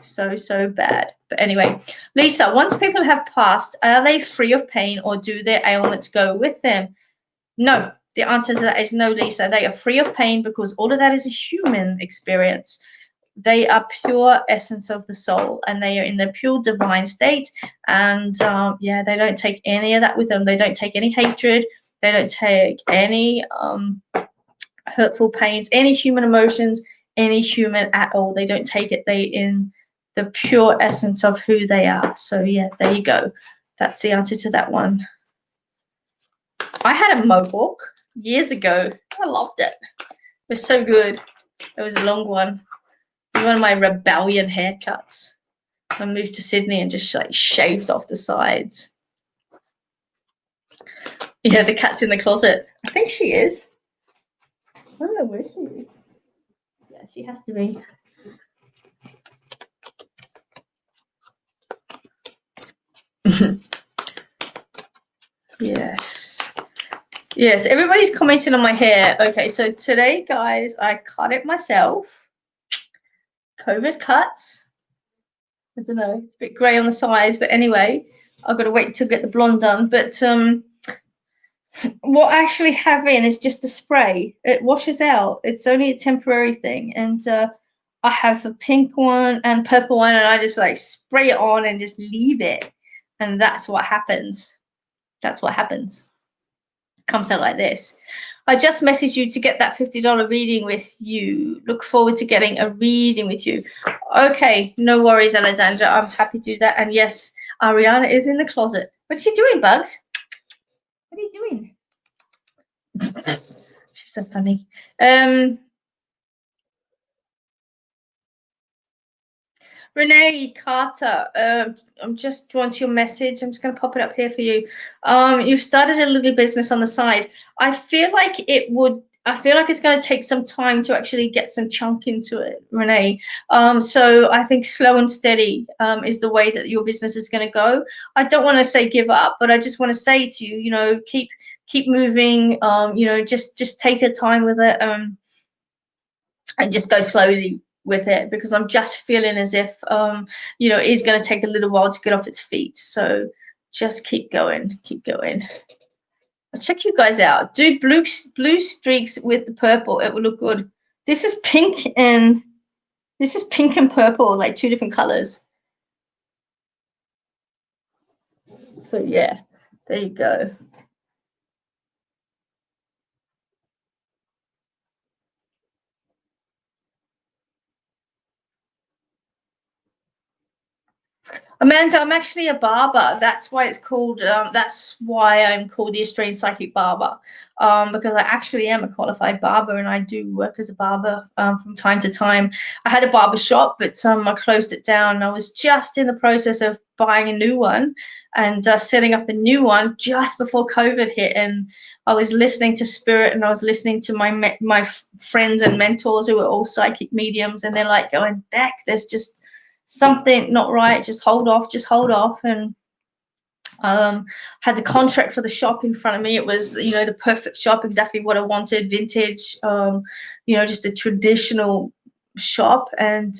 So bad. But anyway, Lisa, once people have passed, are they free of pain, or do their ailments go with them? No. The answer to that is no, Lisa. They are free of pain because all of that is a human experience. They are pure essence of the soul, and they are in their pure divine state. And yeah, they don't take any of that with them. They don't take any hatred. They don't take any hurtful pains, any human emotions, any human at all. They don't take it. They in the pure essence of who they are. So yeah, there you go. That's the answer to that one. I had a mohawk years ago. I loved it. It was so good. It was a long one. It was one of my rebellion haircuts. I moved to Sydney and just like shaved off the sides. Yeah, the cat's in the closet. I think she is. I don't know where she is. Yeah, she has to be. Yes, everybody's commenting on my hair. Okay, so today, guys, I cut it myself. COVID cuts. I don't know, it's a bit grey on the sides, but anyway, I've got to wait to get the blonde done. But what I actually have in is just a spray. It washes out. It's only a temporary thing. And I have a pink one and purple one, and I just like spray it on and just leave it. And that's what happens. That's what happens. It comes out like this. I just messaged you to get that $50 reading with you. Look forward to getting a reading with you. Okay, no worries, Alexandra. I'm happy to do that. And yes, Ariana is in the closet. What's she doing, Bugs? What are you doing? She's so funny. Renee Carter, I'm just drawn to your message. I'm just going to pop it up here for you. You've started a little business on the side. I feel like it's going to take some time to actually get some chunk into it, Renee. So I think slow and steady is the way that your business is going to go. I don't want to say give up, but I just want to say to you, you know, keep moving. You know, just take your time with it, and just go slowly with it, because I'm just feeling as if you know, it's going to take a little while to get off its feet. So just keep going. I'll check you guys out. Do blue streaks with the purple. It will look good. This is pink and purple, like two different colors. So yeah, there you go. Amanda, I'm actually a barber. That's why it's called. That's why I'm called the Australian Psychic Barber, because I actually am a qualified barber, and I do work as a barber from time to time. I had a barber shop, but I closed it down. I was just in the process of buying a new one and setting up a new one just before COVID hit, and I was listening to Spirit, and I was listening to my friends and mentors who were all psychic mediums, and they're like going, Bec, there's just something not right, just hold off. And had the contract for the shop in front of me. It was, you know, the perfect shop, exactly what I wanted, vintage, you know, just a traditional shop. And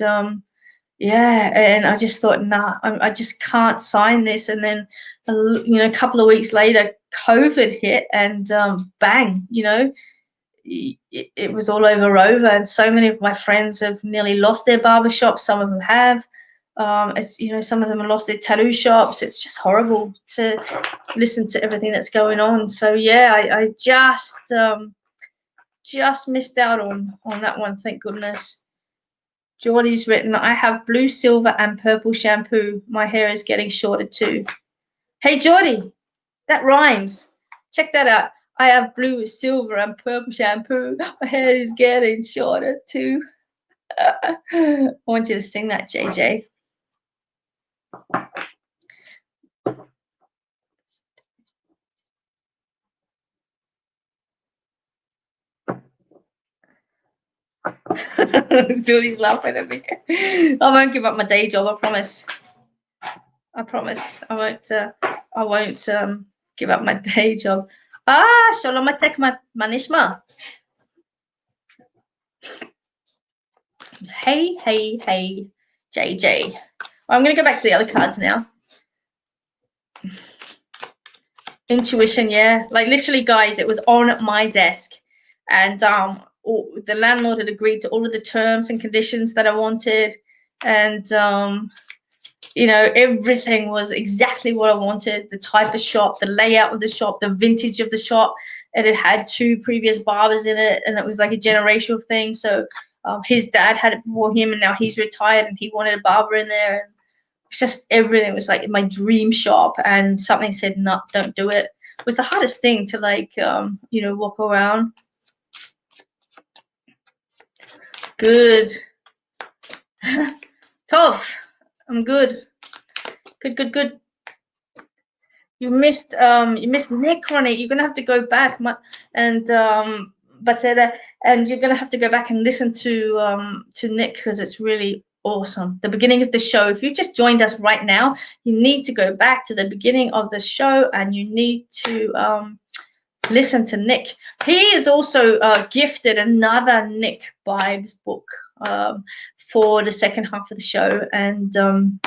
yeah, and I just thought, nah, I just can't sign this. And then you know, a couple of weeks later, COVID hit, and bang, you know, it was all over. And so many of my friends have nearly lost their barbershops. Some of them have. It's, you know, some of them have lost their tattoo shops. It's just horrible to listen to everything that's going on. So yeah, I just missed out on that one. Thank goodness. Geordie's written, I have blue, silver, and purple shampoo. My hair is getting shorter too. Hey Geordie, that rhymes. Check that out. I have blue, silver, and purple shampoo. My hair is getting shorter too. I want you to sing that, JJ. Julie's laughing at me. I won't give up my day job. I promise. I promise. I won't. I won't give up my day job. Shalom atek manishma. Hey, JJ. I'm going to go back to the other cards now. Intuition, yeah. Like literally, guys, it was on my desk. And the landlord had agreed to all of the terms and conditions that I wanted. And, you know, everything was exactly what I wanted. The type of shop, the layout of the shop, the vintage of the shop. And it had 2 previous barbers in it. And it was like a generational thing. So his dad had it before him, and now he's retired, and he wanted a barber in there. And just everything was like my dream shop. And something said, no, don't do it. It was the hardest thing to like, you know, walk around. Good. Tov, I'm good. Good. You missed Nick on it. You're gonna have to go back, and you're gonna have to go back and listen to Nick, because it's really awesome. The beginning of the show. If you just joined us right now, you need to go back to the beginning of the show, and you need to listen to Nick. He is also gifted another Nick Bibes book for the second half of the show, and I'm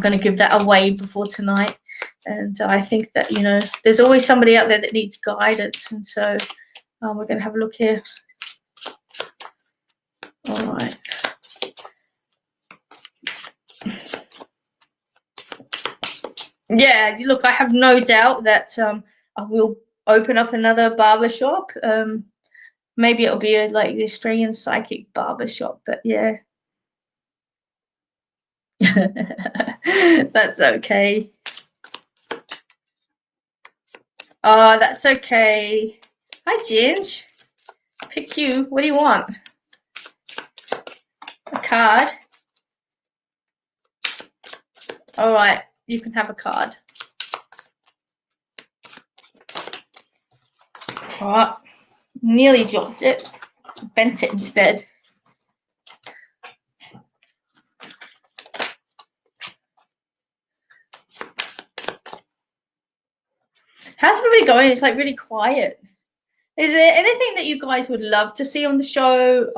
going to give that away before tonight. And I think that, you know, there's always somebody out there that needs guidance, and so we're going to have a look here. All right. Yeah, look, I have no doubt that I will open up another barber shop. Maybe it'll be like the Australian psychic barber shop, but yeah. That's okay. Oh, that's okay. Hi, Ginge. Pick you. What do you want? A card? All right, you can have a card. All right. Nearly dropped it. Bent it instead. How's everybody going? It's like really quiet. Is there anything that you guys would love to see on the show?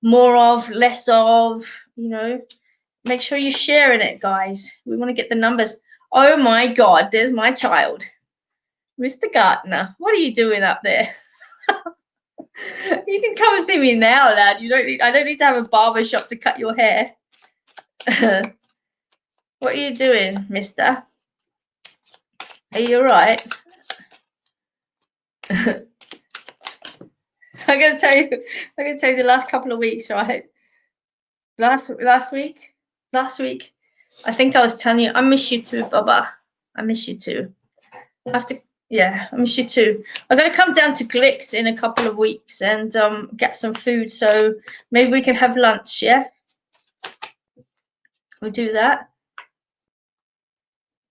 More of, less of, you know? Make sure you're sharing it, guys. We want to get the numbers. Oh my God, there's my child. Mr. Gartner, what are you doing up there? You can come and see me now, lad. I don't need to have a barber shop to cut your hair. What are you doing, mister? Are you all right? I'm gonna tell you the last couple of weeks, right? Last week. I think I was telling you, I miss you too, Baba. I miss you too. I miss you too. I'm gonna come down to Glicks in a couple of weeks and get some food, so maybe we can have lunch, yeah? We'll do that.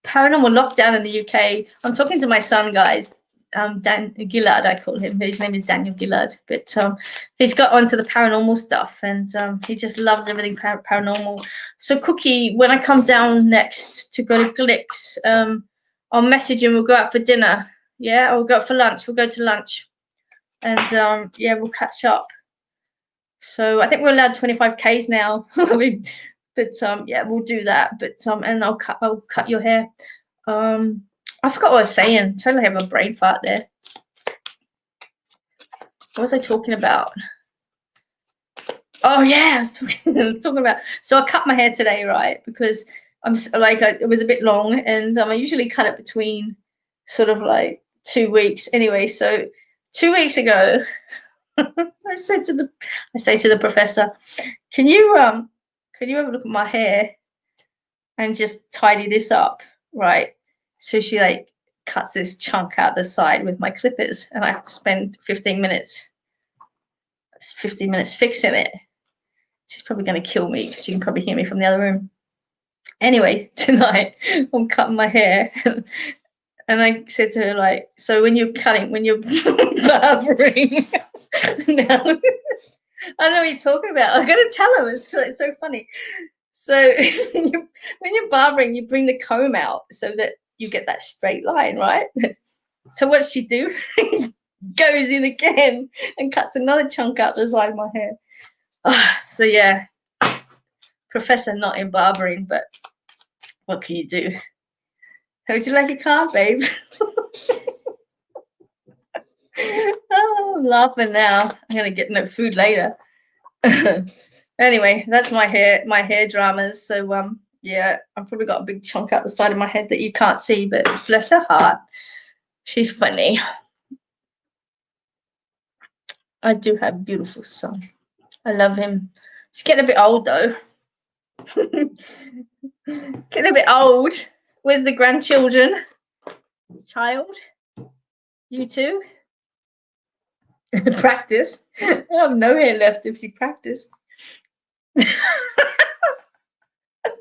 Paranormal lockdown in the UK. I'm talking to my son, guys. Dan Gillard, I call him. His name is Daniel Gillard, but he's got onto the paranormal stuff, and he just loves everything paranormal. So, Cookie, when I come down next to go to Glicks, I'll message him. We'll go out for dinner. Yeah, or we'll go out for lunch. We'll go to lunch, and yeah, we'll catch up. So I think we're allowed 25Ks now. I mean, but yeah, we'll do that. But and I'll cut your hair. I forgot what I was saying. Totally have a brain fart there. What was I talking about? Oh yeah, I was talking about. So I cut my hair today, right? Because I'm like, it was a bit long, and I usually cut it between sort of like 2 weeks. Anyway, so 2 weeks ago, I say to the professor, can you have a look at my hair and just tidy this up, right? So she like cuts this chunk out the side with my clippers, and I have to spend 15 minutes fixing it. She's probably going to kill me because she can probably hear me from the other room. Anyway, tonight I'm cutting my hair. And I said to her, like, so when you're barbering, now, I don't know what you're talking about. I'm going to tell him. It's so funny. So when you're barbering, you bring the comb out so that you get that straight line, right? So what does she do? Goes in again and cuts another chunk out the side of my hair. So yeah, professor not in barbering, but what can you do? Would you like a card, babe? Oh, I'm laughing now. I'm gonna get no food later. Anyway, that's my hair dramas. So yeah, I've probably got a big chunk out the side of my head that you can't see, but bless her heart, she's funny. I do have a beautiful son. I love him. He's getting a bit old though. Getting a bit old. Where's the grandchildren? Child? You too? Practice. I have no hair left if she practiced.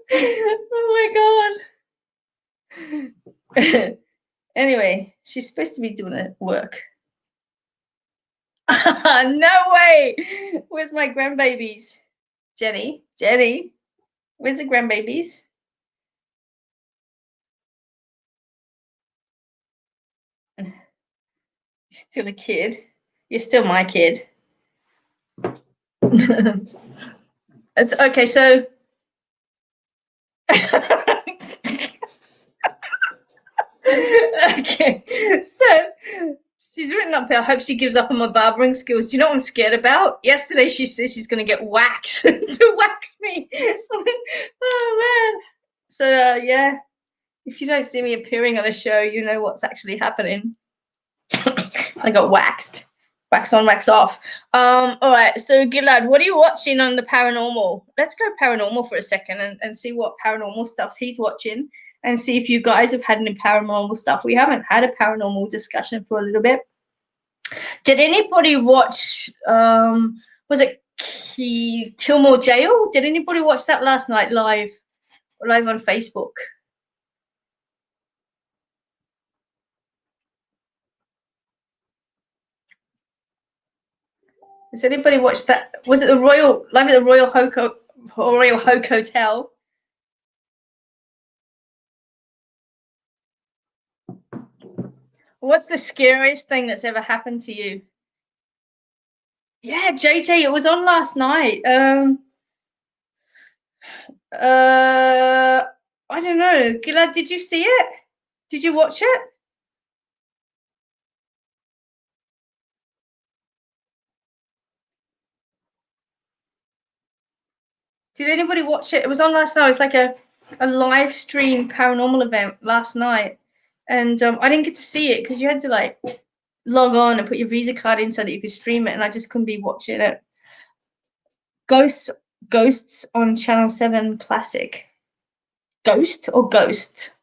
Oh my god. Anyway, she's supposed to be doing her work. No way. Where's my grandbabies? Jenny, where's the grandbabies? You're still a kid. You're still my kid. It's okay, so okay, so she's written up here. I hope she gives up on my barbering skills. Do you know what I'm scared about? Yesterday she says she's going to get waxed to wax me. Oh man. So yeah, if you don't see me appearing on a show, you know what's actually happening. I got waxed. Wax on, wax off. All right, so Gilad, what are you watching on the paranormal? Let's go paranormal for a second and see what paranormal stuff he's watching and see if you guys have had any paranormal stuff. We haven't had a paranormal discussion for a little bit. Did anybody watch, was it Kilmore Jail? Did anybody watch that last night live on Facebook? Has anybody watched that? Was it the Royal Hoke Hotel? What's the scariest thing that's ever happened to you? Yeah, JJ, it was on last night. I don't know. Gilad, did you see it? Did you watch it? Did anybody watch it? It was on last night. It was like a live stream paranormal event last night. And I didn't get to see it because you had to like log on and put your Visa card in so that you could stream it, and I just couldn't be watching it. Ghosts on Channel 7 Classic. Ghost or Ghost?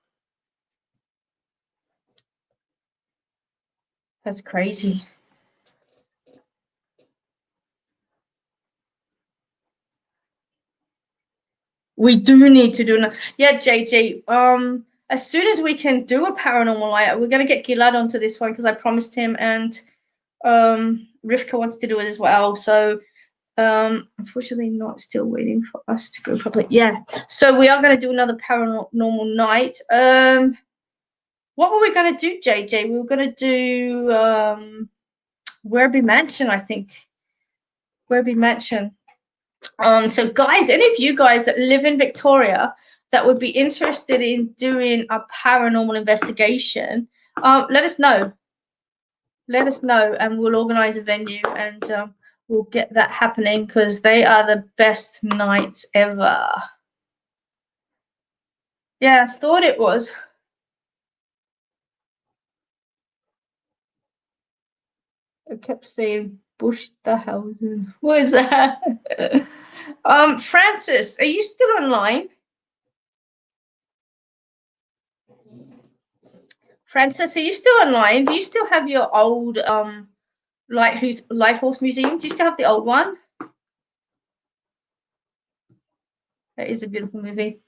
That's crazy. We do need to do yeah, JJ. As soon as we can do a paranormal light, we're gonna get Gilad onto this one because I promised him, and Rivka wants to do it as well. So unfortunately not, still waiting for us to go properly. Yeah. So we are gonna do another paranormal night. What were we gonna do, JJ? We were gonna do Werribee Mansion, I think. Werribee Mansion. So guys, any of you guys that live in Victoria that would be interested in doing a paranormal investigation, let us know. Let us know and we'll organize a venue and we'll get that happening because they are the best nights ever. Yeah, I thought it was. I kept saying Bushterhausen. What is that? Francis, are you still online? Francis, are you still online? Do you still have your old Lighthorse Museum? Do you still have the old one? That is a beautiful movie.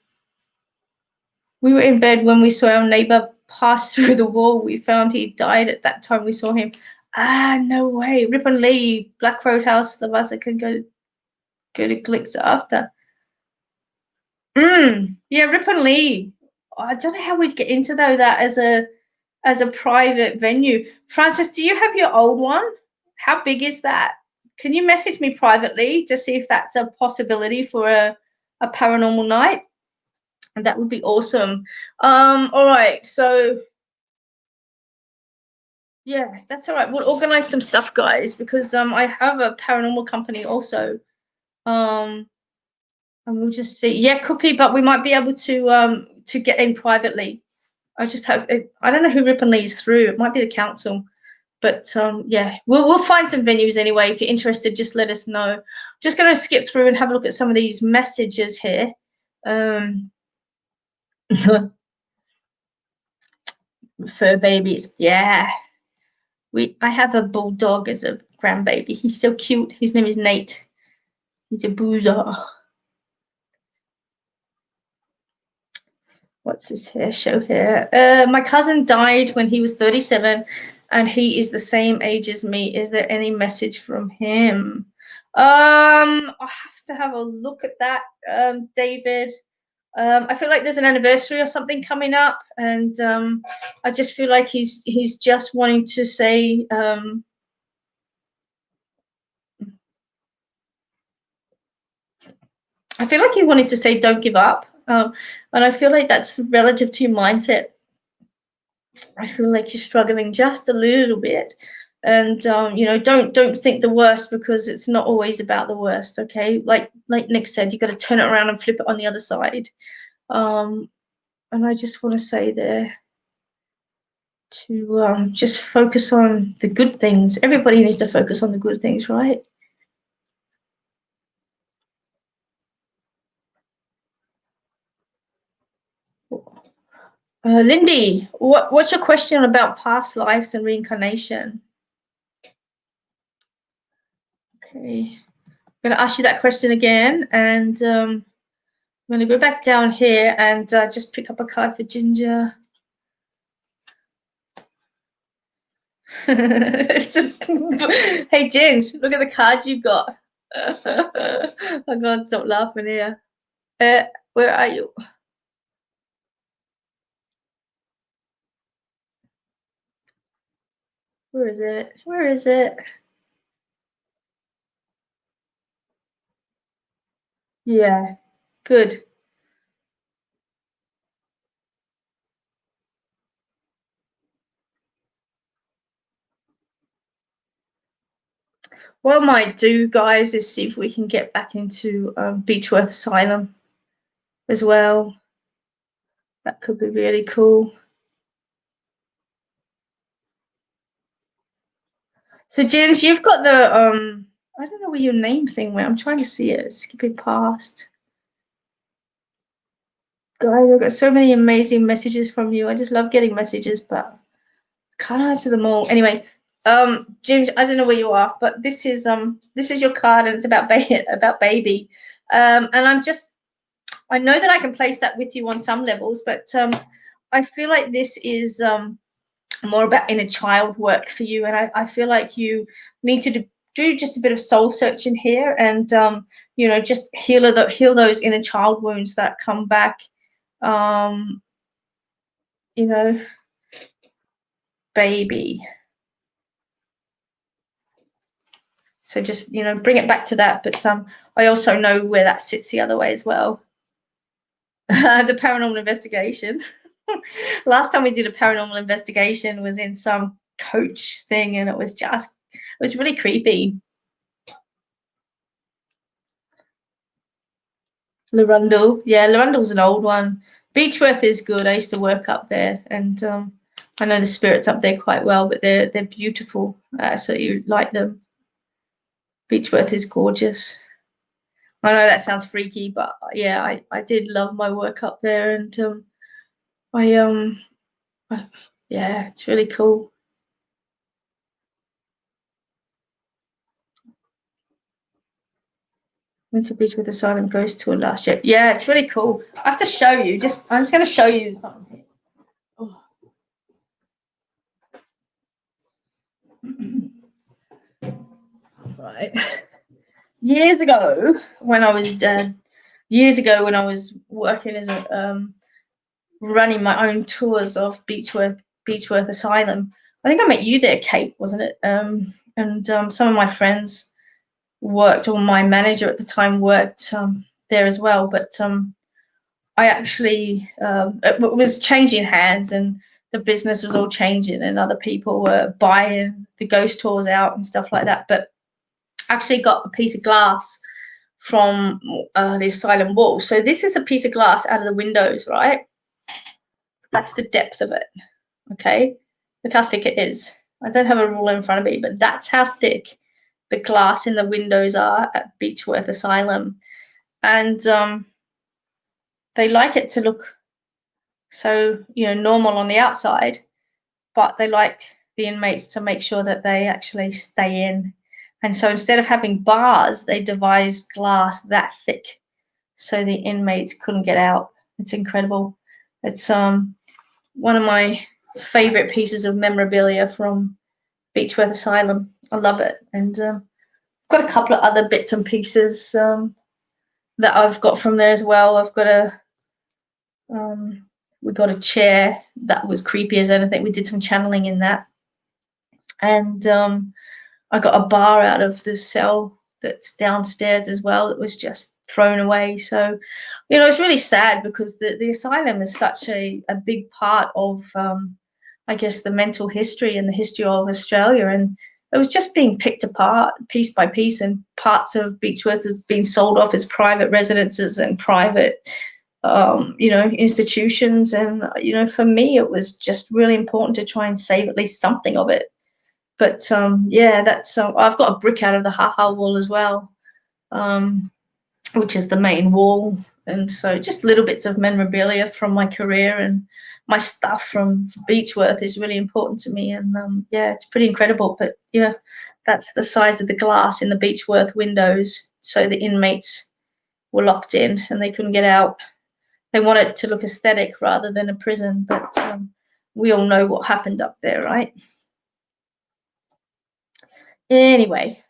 We were in bed when we saw our neighbor pass through the wall. We found he died at that time we saw him. Ah, no way. Rip and Lee, Black Roadhouse, the Vasa can go to Glicks after. Yeah, Rip and Lee. I don't know how we'd get into that as a private venue. Francis, do you have your old one? How big is that? Can you message me privately to see if that's a possibility for a paranormal night? And that would be awesome. All right, so yeah, that's all right. We'll organize some stuff, guys, because I have a paranormal company also. And we'll just see. Yeah, Cookie, but we might be able to get in privately. I just have I don't know who Rip and Lee's through. It might be the council. But yeah, we'll find some venues anyway. If you're interested, just let us know. Just gonna skip through and have a look at some of these messages here. Fur babies, yeah. I have a bulldog as a grandbaby. He's so cute. His name is Nate. He's a boozer. What's this here? Show here. My cousin died when he was 37, and he is the same age as me. Is there any message from him? I'll have to have a look at that, David. I feel like there's an anniversary or something coming up, and I just feel like he's just wanting to say. I feel like he wanted to say don't give up, and I feel like that's relative to your mindset. I feel like you're struggling just a little bit, and you know, don't think the worst, because it's not always about the worst. Okay, like Nick said, you got to turn it around and flip it on the other side. And I just want to say there to just focus on the good things. Everybody needs to focus on the good things, right? Lindy, what's your question about past lives and reincarnation? Okay, I'm going to ask you that question again, and I'm going to go back down here and just pick up a card for Ginger. Hey, Ginge, look at the card you got. I can't stop laughing here. Where are you? Where is it? Where is it? Yeah, good. What I might do, guys, is see if we can get back into Beechworth Asylum as well. That could be really cool. So, Jens, you've got the I don't know where your name thing went. I'm trying to see it. Skipping past. Guys, I've got so many amazing messages from you. I just love getting messages, but I can't answer them all. Anyway, Jens, I don't know where you are, but this is your card, and it's about baby. And I know that I can place that with you on some levels, but I feel like this is more about inner child work for you, and I feel like you need to do just a bit of soul searching here, and you know, just heal those inner child wounds that come back. You know, baby. So just, you know, bring it back to that. But I also know where that sits the other way as well. The paranormal investigation. Last time we did a paranormal investigation was in some coach thing, and it was really creepy. Larundel, yeah, Larundel's an old one. Beechworth is good. I used to work up there, and I know the spirits up there quite well. But they're beautiful, so you like them. Beechworth is gorgeous. I know that sounds freaky, but yeah, I did love my work up there, and yeah, it's really cool. Went to beach with Asylum Ghost tour last year. Yeah, it's really cool. I have to show you. I'm just going to show you something. Oh. Right. Years ago, when I was working as a running my own tours of Beechworth Asylum. I think I met you there, Kate, wasn't it? And some of my friends worked, or my manager at the time worked there as well. But I actually it was changing hands, and the business was all changing, and other people were buying the ghost tours out and stuff like that. But I actually got a piece of glass from the asylum wall. So this is a piece of glass out of the windows, right? That's the depth of it. Okay, look how thick it is. I don't have a ruler in front of me, but that's how thick the glass in the windows are at Beechworth Asylum. And they like it to look so, normal on the outside, but they like the inmates to make sure that they actually stay in. And so instead of having bars, they devised glass that thick so the inmates couldn't get out. It's incredible. It's one of my favorite pieces of memorabilia from Beechworth Asylum. I love it. And got a couple of other bits and pieces that I've got from there as well. I've got we got a chair that was creepy as anything. We did some channeling in that. And I got a bar out of the cell that's downstairs as well that was just thrown away. So, it's really sad because the asylum is such a big part of, I guess, the mental history and the history of Australia. And it was just being picked apart piece by piece, and parts of Beechworth have been sold off as private residences and private, institutions. And, for me, it was just really important to try and save at least something of it. But yeah, that's I've got a brick out of the haha wall as well, which is the main wall. And so just little bits of memorabilia from my career and my stuff from Beechworth is really important to me. And yeah, it's pretty incredible. But yeah, that's the size of the glass in the Beechworth windows. So the inmates were locked in and they couldn't get out. They wanted it to look aesthetic rather than a prison. But we all know what happened up there, right? Anyway,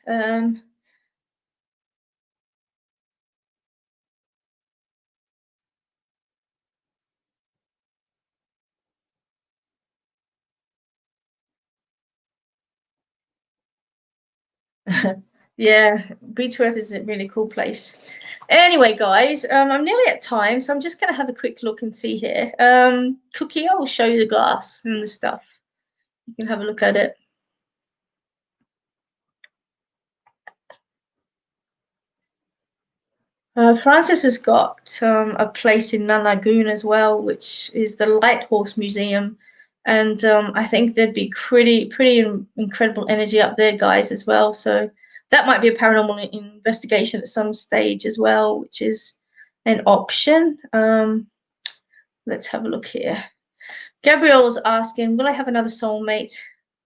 yeah, Beechworth is a really cool place. Anyway, guys, I'm nearly at time, so I'm just going to have a quick look and see here. Cookie, I will show you the glass and the stuff. You can have a look at it. Francis has got a place in Nanagoon as well, which is the Light Horse Museum. And I think there'd be pretty incredible energy up there, guys, as well. So that might be a paranormal investigation at some stage as well, which is an option. Let's have a look here. Gabrielle's asking, will I have another soulmate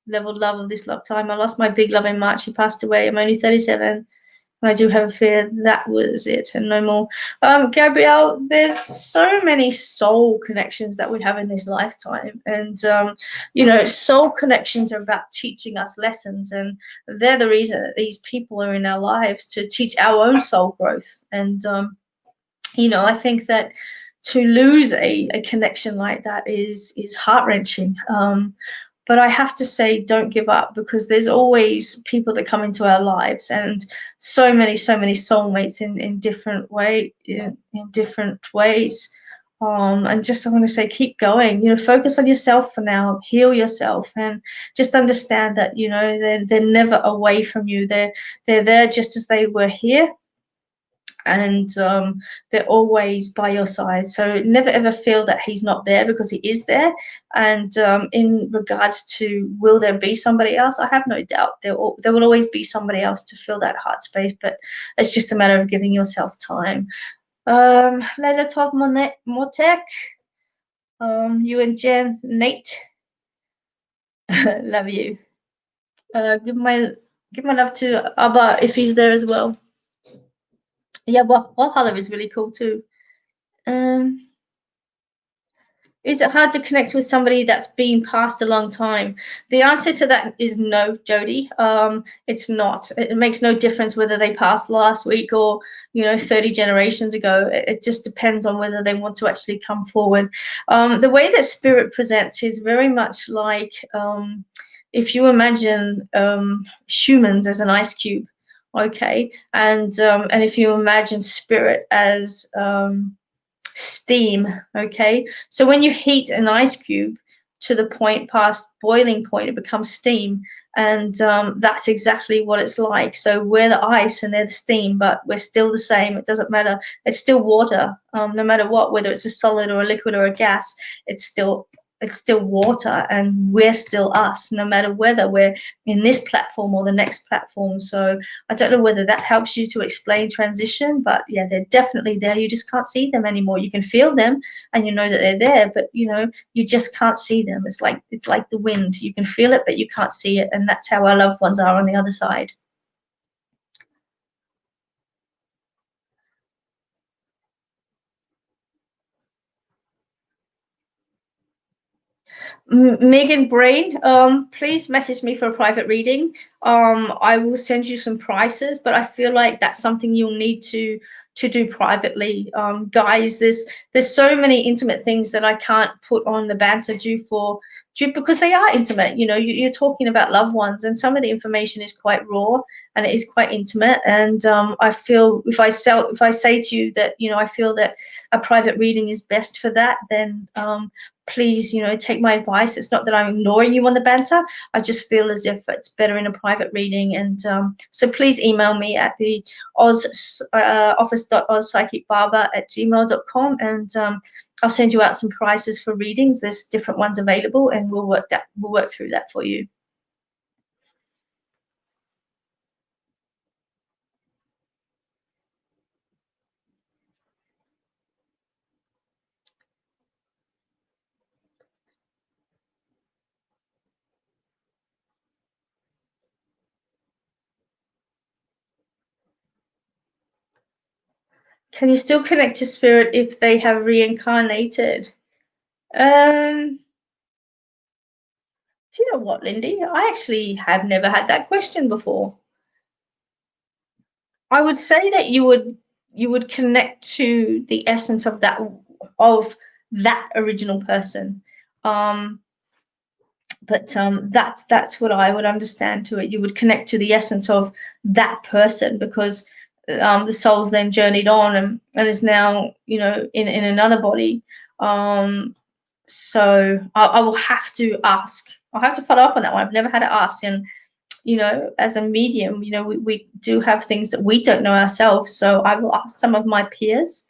level love of this lifetime? I lost my big love in March. He passed away. I'm only 37. I do have a fear that was it and no more. Gabrielle, there's so many soul connections that we have in this lifetime. And, soul connections are about teaching us lessons. And they're the reason that these people are in our lives, to teach our own soul growth. And, I think that to lose a connection like that is heart-wrenching. But I have to say, don't give up, because there's always people that come into our lives, and so many soulmates in different different ways. And just I want to say, keep going. Focus on yourself for now. Heal yourself, and just understand that they're never away from you. They're there just as they were here. And they're always by your side, so never ever feel that he's not there, because he is there. And in regards to will there be somebody else, I have no doubt there will always be somebody else to fill that heart space, but it's just a matter of giving yourself time. Later talk Motek, you and Jen, Nate, love you. Give my love to Abba if he's there as well. Yeah, Valhalla is really cool too. Um, Is it hard to connect with somebody that's been past a long time? The answer to that is no, Jody. It's not. It makes no difference whether they passed last week or 30 generations ago. It just depends on whether they want to actually come forward. The way that spirit presents is very much like if you imagine humans as an ice cube, okay, and if you imagine spirit as steam. Okay, so when you heat an ice cube to the point past boiling point, it becomes steam, and that's exactly what it's like. So we're the ice and they're the steam, but we're still the same. It doesn't matter. It's still water, no matter what, whether it's a solid or a liquid or a gas. It's still water, and we're still us, no matter whether we're in this platform or the next platform. So I don't know whether that helps you to explain transition, but yeah, they're definitely there. You just can't see them anymore. You can feel them and you know that they're there, but you just can't see them. It's like the wind. You can feel it, but you can't see it. And that's how our loved ones are on the other side. Megan Brain, please message me for a private reading. I will send you some prices, but I feel like that's something you'll need to do privately. Guys, there's so many intimate things that I can't put on the banter due because they are intimate. You're talking about loved ones, and some of the information is quite raw and it is quite intimate. And I feel if I say to you that I feel that a private reading is best for that, then please, take my advice. It's not that I'm ignoring you on the banter. I just feel as if it's better in a private reading. And so please email me at the office.ozpsychicbarber@gmail.com, and I'll send you out some prices for readings. There's different ones available, and we'll work through that for you. Can you still connect to spirit if they have reincarnated? Do you know what, Lindy? I actually have never had that question before. I would say that you would connect to the essence of that original person. But that's what I would understand to it. You would connect to the essence of that person, because the soul's then journeyed on and is now in another body. So I will have to ask. I'll have to follow up on that one. I've never had to ask, and as a medium, we do have things that we don't know ourselves. So I will ask some of my peers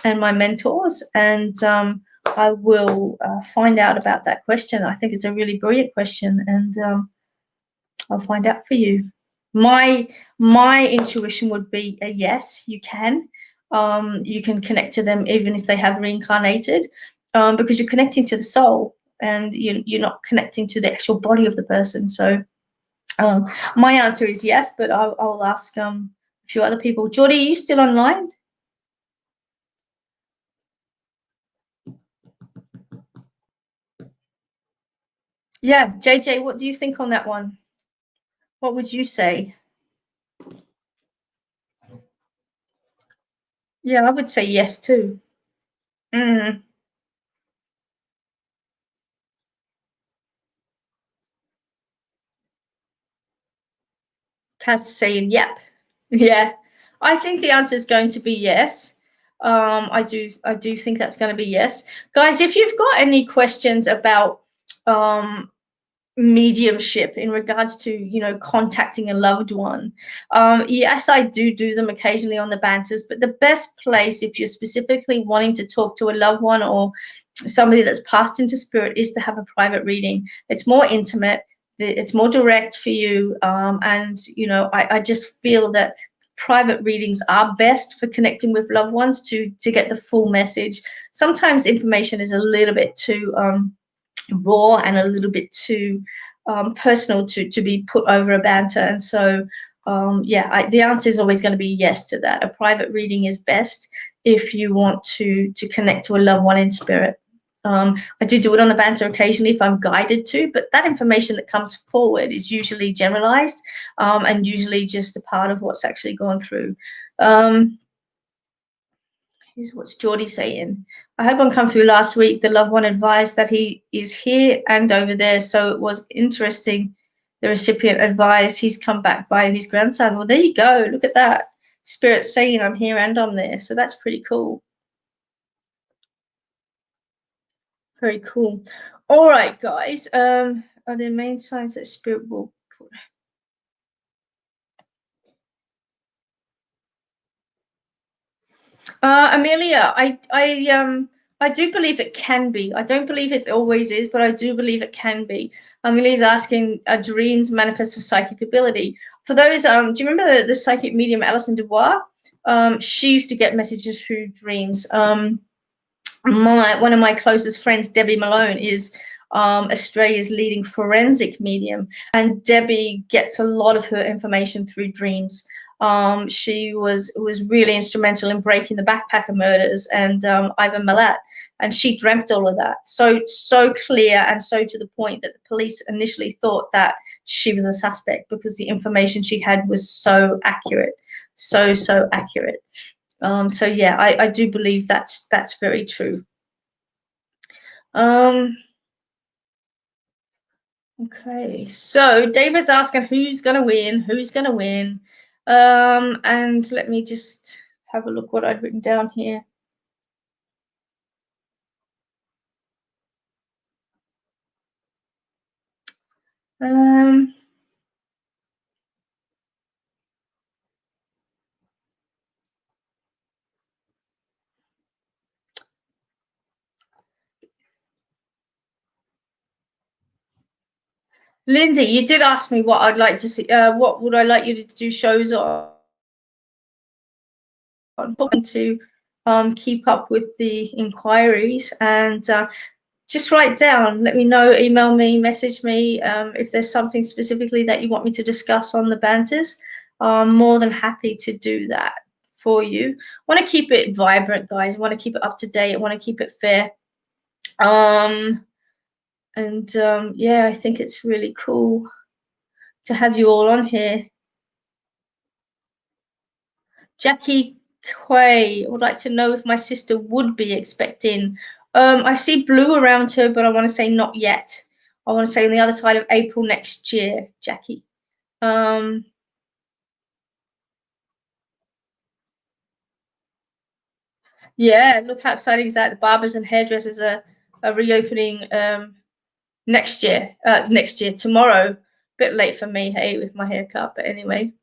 and my mentors, and I will find out about that question. I think it's a really brilliant question, and I'll find out for you. My intuition would be a yes, you can. You can connect to them even if they have reincarnated, because you're connecting to the soul, and you're not connecting to the actual body of the person. So my answer is yes, but I'll ask a few other people. Geordie, are you still online? Yeah, JJ, what do you think on that one? What would you say? Yeah, I would say yes too. Mm. Kat's saying yep. Yeah, I think the answer is going to be yes. I do think that's going to be yes. Guys, if you've got any questions about mediumship in regards to contacting a loved one, yes, I do them occasionally on the banters, but the best place, if you're specifically wanting to talk to a loved one or somebody that's passed into spirit, is to have a private reading. It's more intimate, it's more direct for you, and I just feel that private readings are best for connecting with loved ones to get the full message. Sometimes information is a little bit too raw and a little bit too personal to be put over a banter, and so yeah, the answer is always going to be yes to that. A private reading is best if you want to connect to a loved one in spirit. I do it on the Banter occasionally if I'm guided to, but that information that comes forward is usually generalized, and usually just a part of what's actually gone through. Here's what's Geordie saying. I had one come through last week. The loved one advised that he is here and over there, so it was interesting. The recipient advised he's come back by his grandson. Well, there you go. Look at that. Spirit saying I'm here and I'm there. So that's pretty cool. Very cool. All right, guys. Are there main signs that spirit will put? Amelia, I do believe it can be. I don't believe it always is, but I do believe it can be. Amelia's asking, are dreams manifest of psychic ability? For those, do you remember the psychic medium Alison Dubois? She used to get messages through dreams. One of my closest friends, Debbie Malone, is Australia's leading forensic medium, and Debbie gets a lot of her information through dreams. She was really instrumental in breaking the backpacker murders and Ivan Milat, and she dreamt all of that so clear and so to the point that the police initially thought that she was a suspect because the information she had was so accurate, so accurate. So yeah, I do believe that's very true. Okay, so David's asking who's gonna win, and let me just have a look what I'd written down here. Lindy, you did ask me what I'd like to see. What would I like you to do shows on? To keep up with the inquiries and just write down. Let me know. Email me, message me if there's something specifically that you want me to discuss on the banters. I'm more than happy to do that for you. I want to keep it vibrant, guys. I want to keep it up to date. I want to keep it fair. Yeah, I think it's really cool to have you all on here. Jackie Quay would like to know if my sister would be expecting. I see blue around her, but I want to say not yet. I want to say on the other side of April next year, Jackie. Yeah, look how exciting is that. The barbers and hairdressers are reopening next year. Tomorrow. Bit late for me, hey, with my haircut, but anyway.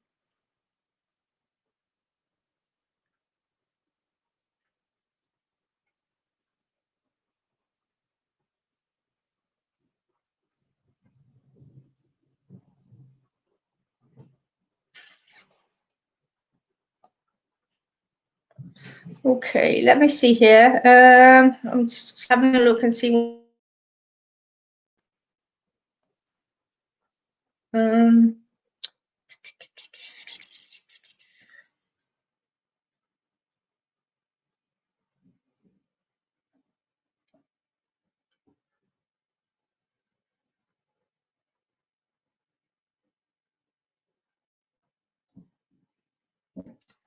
Okay, let me see here. I'm just having a look and see.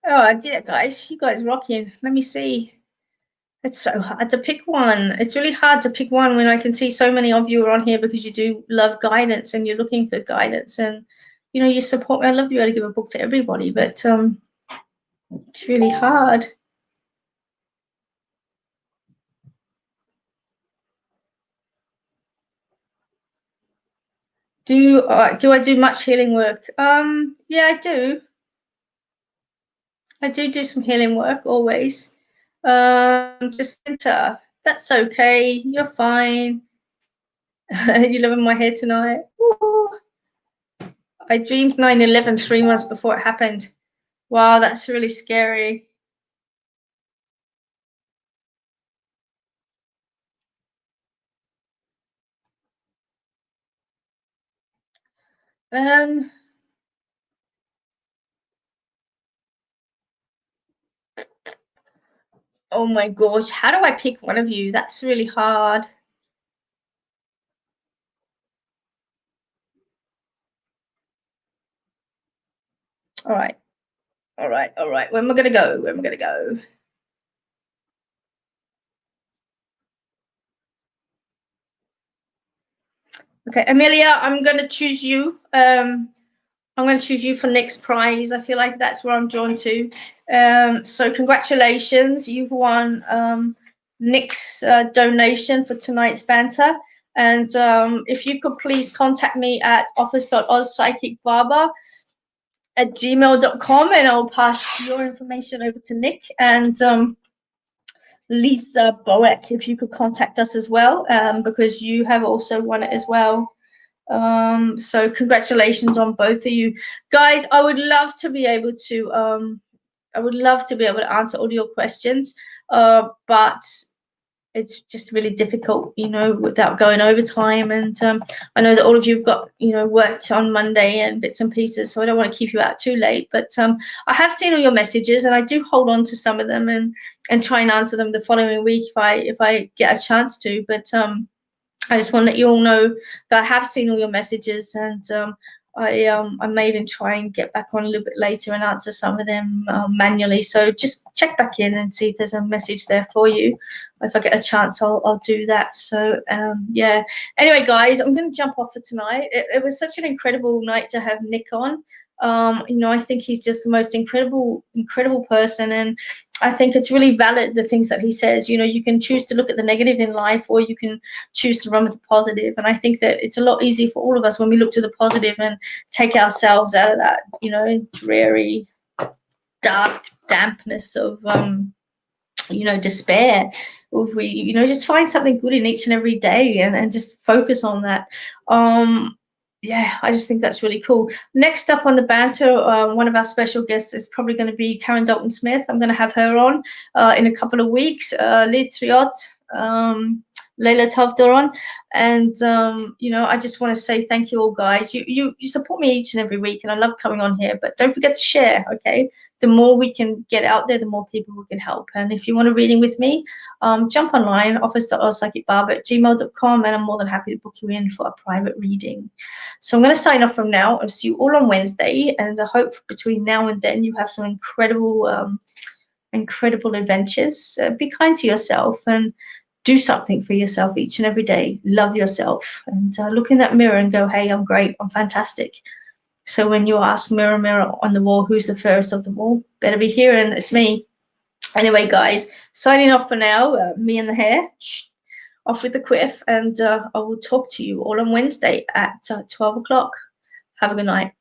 Oh dear, guys, you guys rocking. Let me see. It's so hard to pick one. It's really hard to pick one when I can see so many of you are on here because you do love guidance and you're looking for guidance and you support me. I love to be able to give a book to everybody, but it's really hard. Do I do much healing work? Yeah, I do. I do some healing work always. Jacinta, that's okay. You're fine. You live in my head tonight. Ooh. I dreamed 9/11 3 months before it happened. Wow, that's really scary. Um, Oh my gosh, how do I pick one of you? That's really hard. All right. All right. All right. Where am I going to go? Where am I going to go? Okay, Amelia, I'm going to choose you. I'm going to choose you for Nick's prize. I feel like that's where I'm drawn to. So congratulations. You've won Nick's donation for tonight's banter. And if you could please contact me at office.ozpsychicbarber@gmail.com, and I'll pass your information over to Nick. And Lisa Boeck, if you could contact us as well, because you have also won it as well. So congratulations on both of you guys. I would love to be able to answer all your questions, but it's just really difficult, you know, without going overtime. And I know that all of you have got, you know, worked on Monday and bits and pieces, so I don't want to keep you out too late. But I have seen all your messages, and I do hold on to some of them and try and answer them the following week if I get a chance to. But I just want to let you all know that I have seen all your messages, and I may even try and get back on a little bit later and answer some of them manually. So just check back in and see if there's a message there for you. If I get a chance, I'll do that. So yeah. Anyway, guys, I'm going to jump off for tonight. It was such an incredible night to have Nick on. You know, I think he's just the most incredible person, and I think it's really valid, the things that he says. You know, you can choose to look at the negative in life, or you can choose to run with the positive. And I think that it's a lot easier for all of us when we look to the positive and take ourselves out of that, you know, dreary, dark dampness of you know, despair. If we, you know, just find something good in each and every day and just focus on that. Yeah, I just think that's really cool. Next up on the banter, one of our special guests is probably going to be Karen Dalton Smith. I'm going to have her on in a couple of weeks. Lee Triot, Leila Tavdoron, and you know, I just want to say thank you all, guys. You support me each and every week, and I love coming on here. But don't forget to share, okay? The more we can get out there, the more people we can help. And if you want a reading with me, jump online, office.ozpsychicbarber@gmail.com, and I'm more than happy to book you in for a private reading. So I'm going to sign off from now and see you all on Wednesday. And I hope between now and then you have some incredible adventures. Be kind to yourself and do something for yourself each and every day. Love yourself and look in that mirror and go, hey, I'm great, I'm fantastic. So when you ask, mirror, mirror on the wall, who's the fairest of them all? Better be hearing it's me. Anyway, guys, signing off for now. Me and the hair. Off with the quiff. And I will talk to you all on Wednesday at 12 o'clock. Have a good night.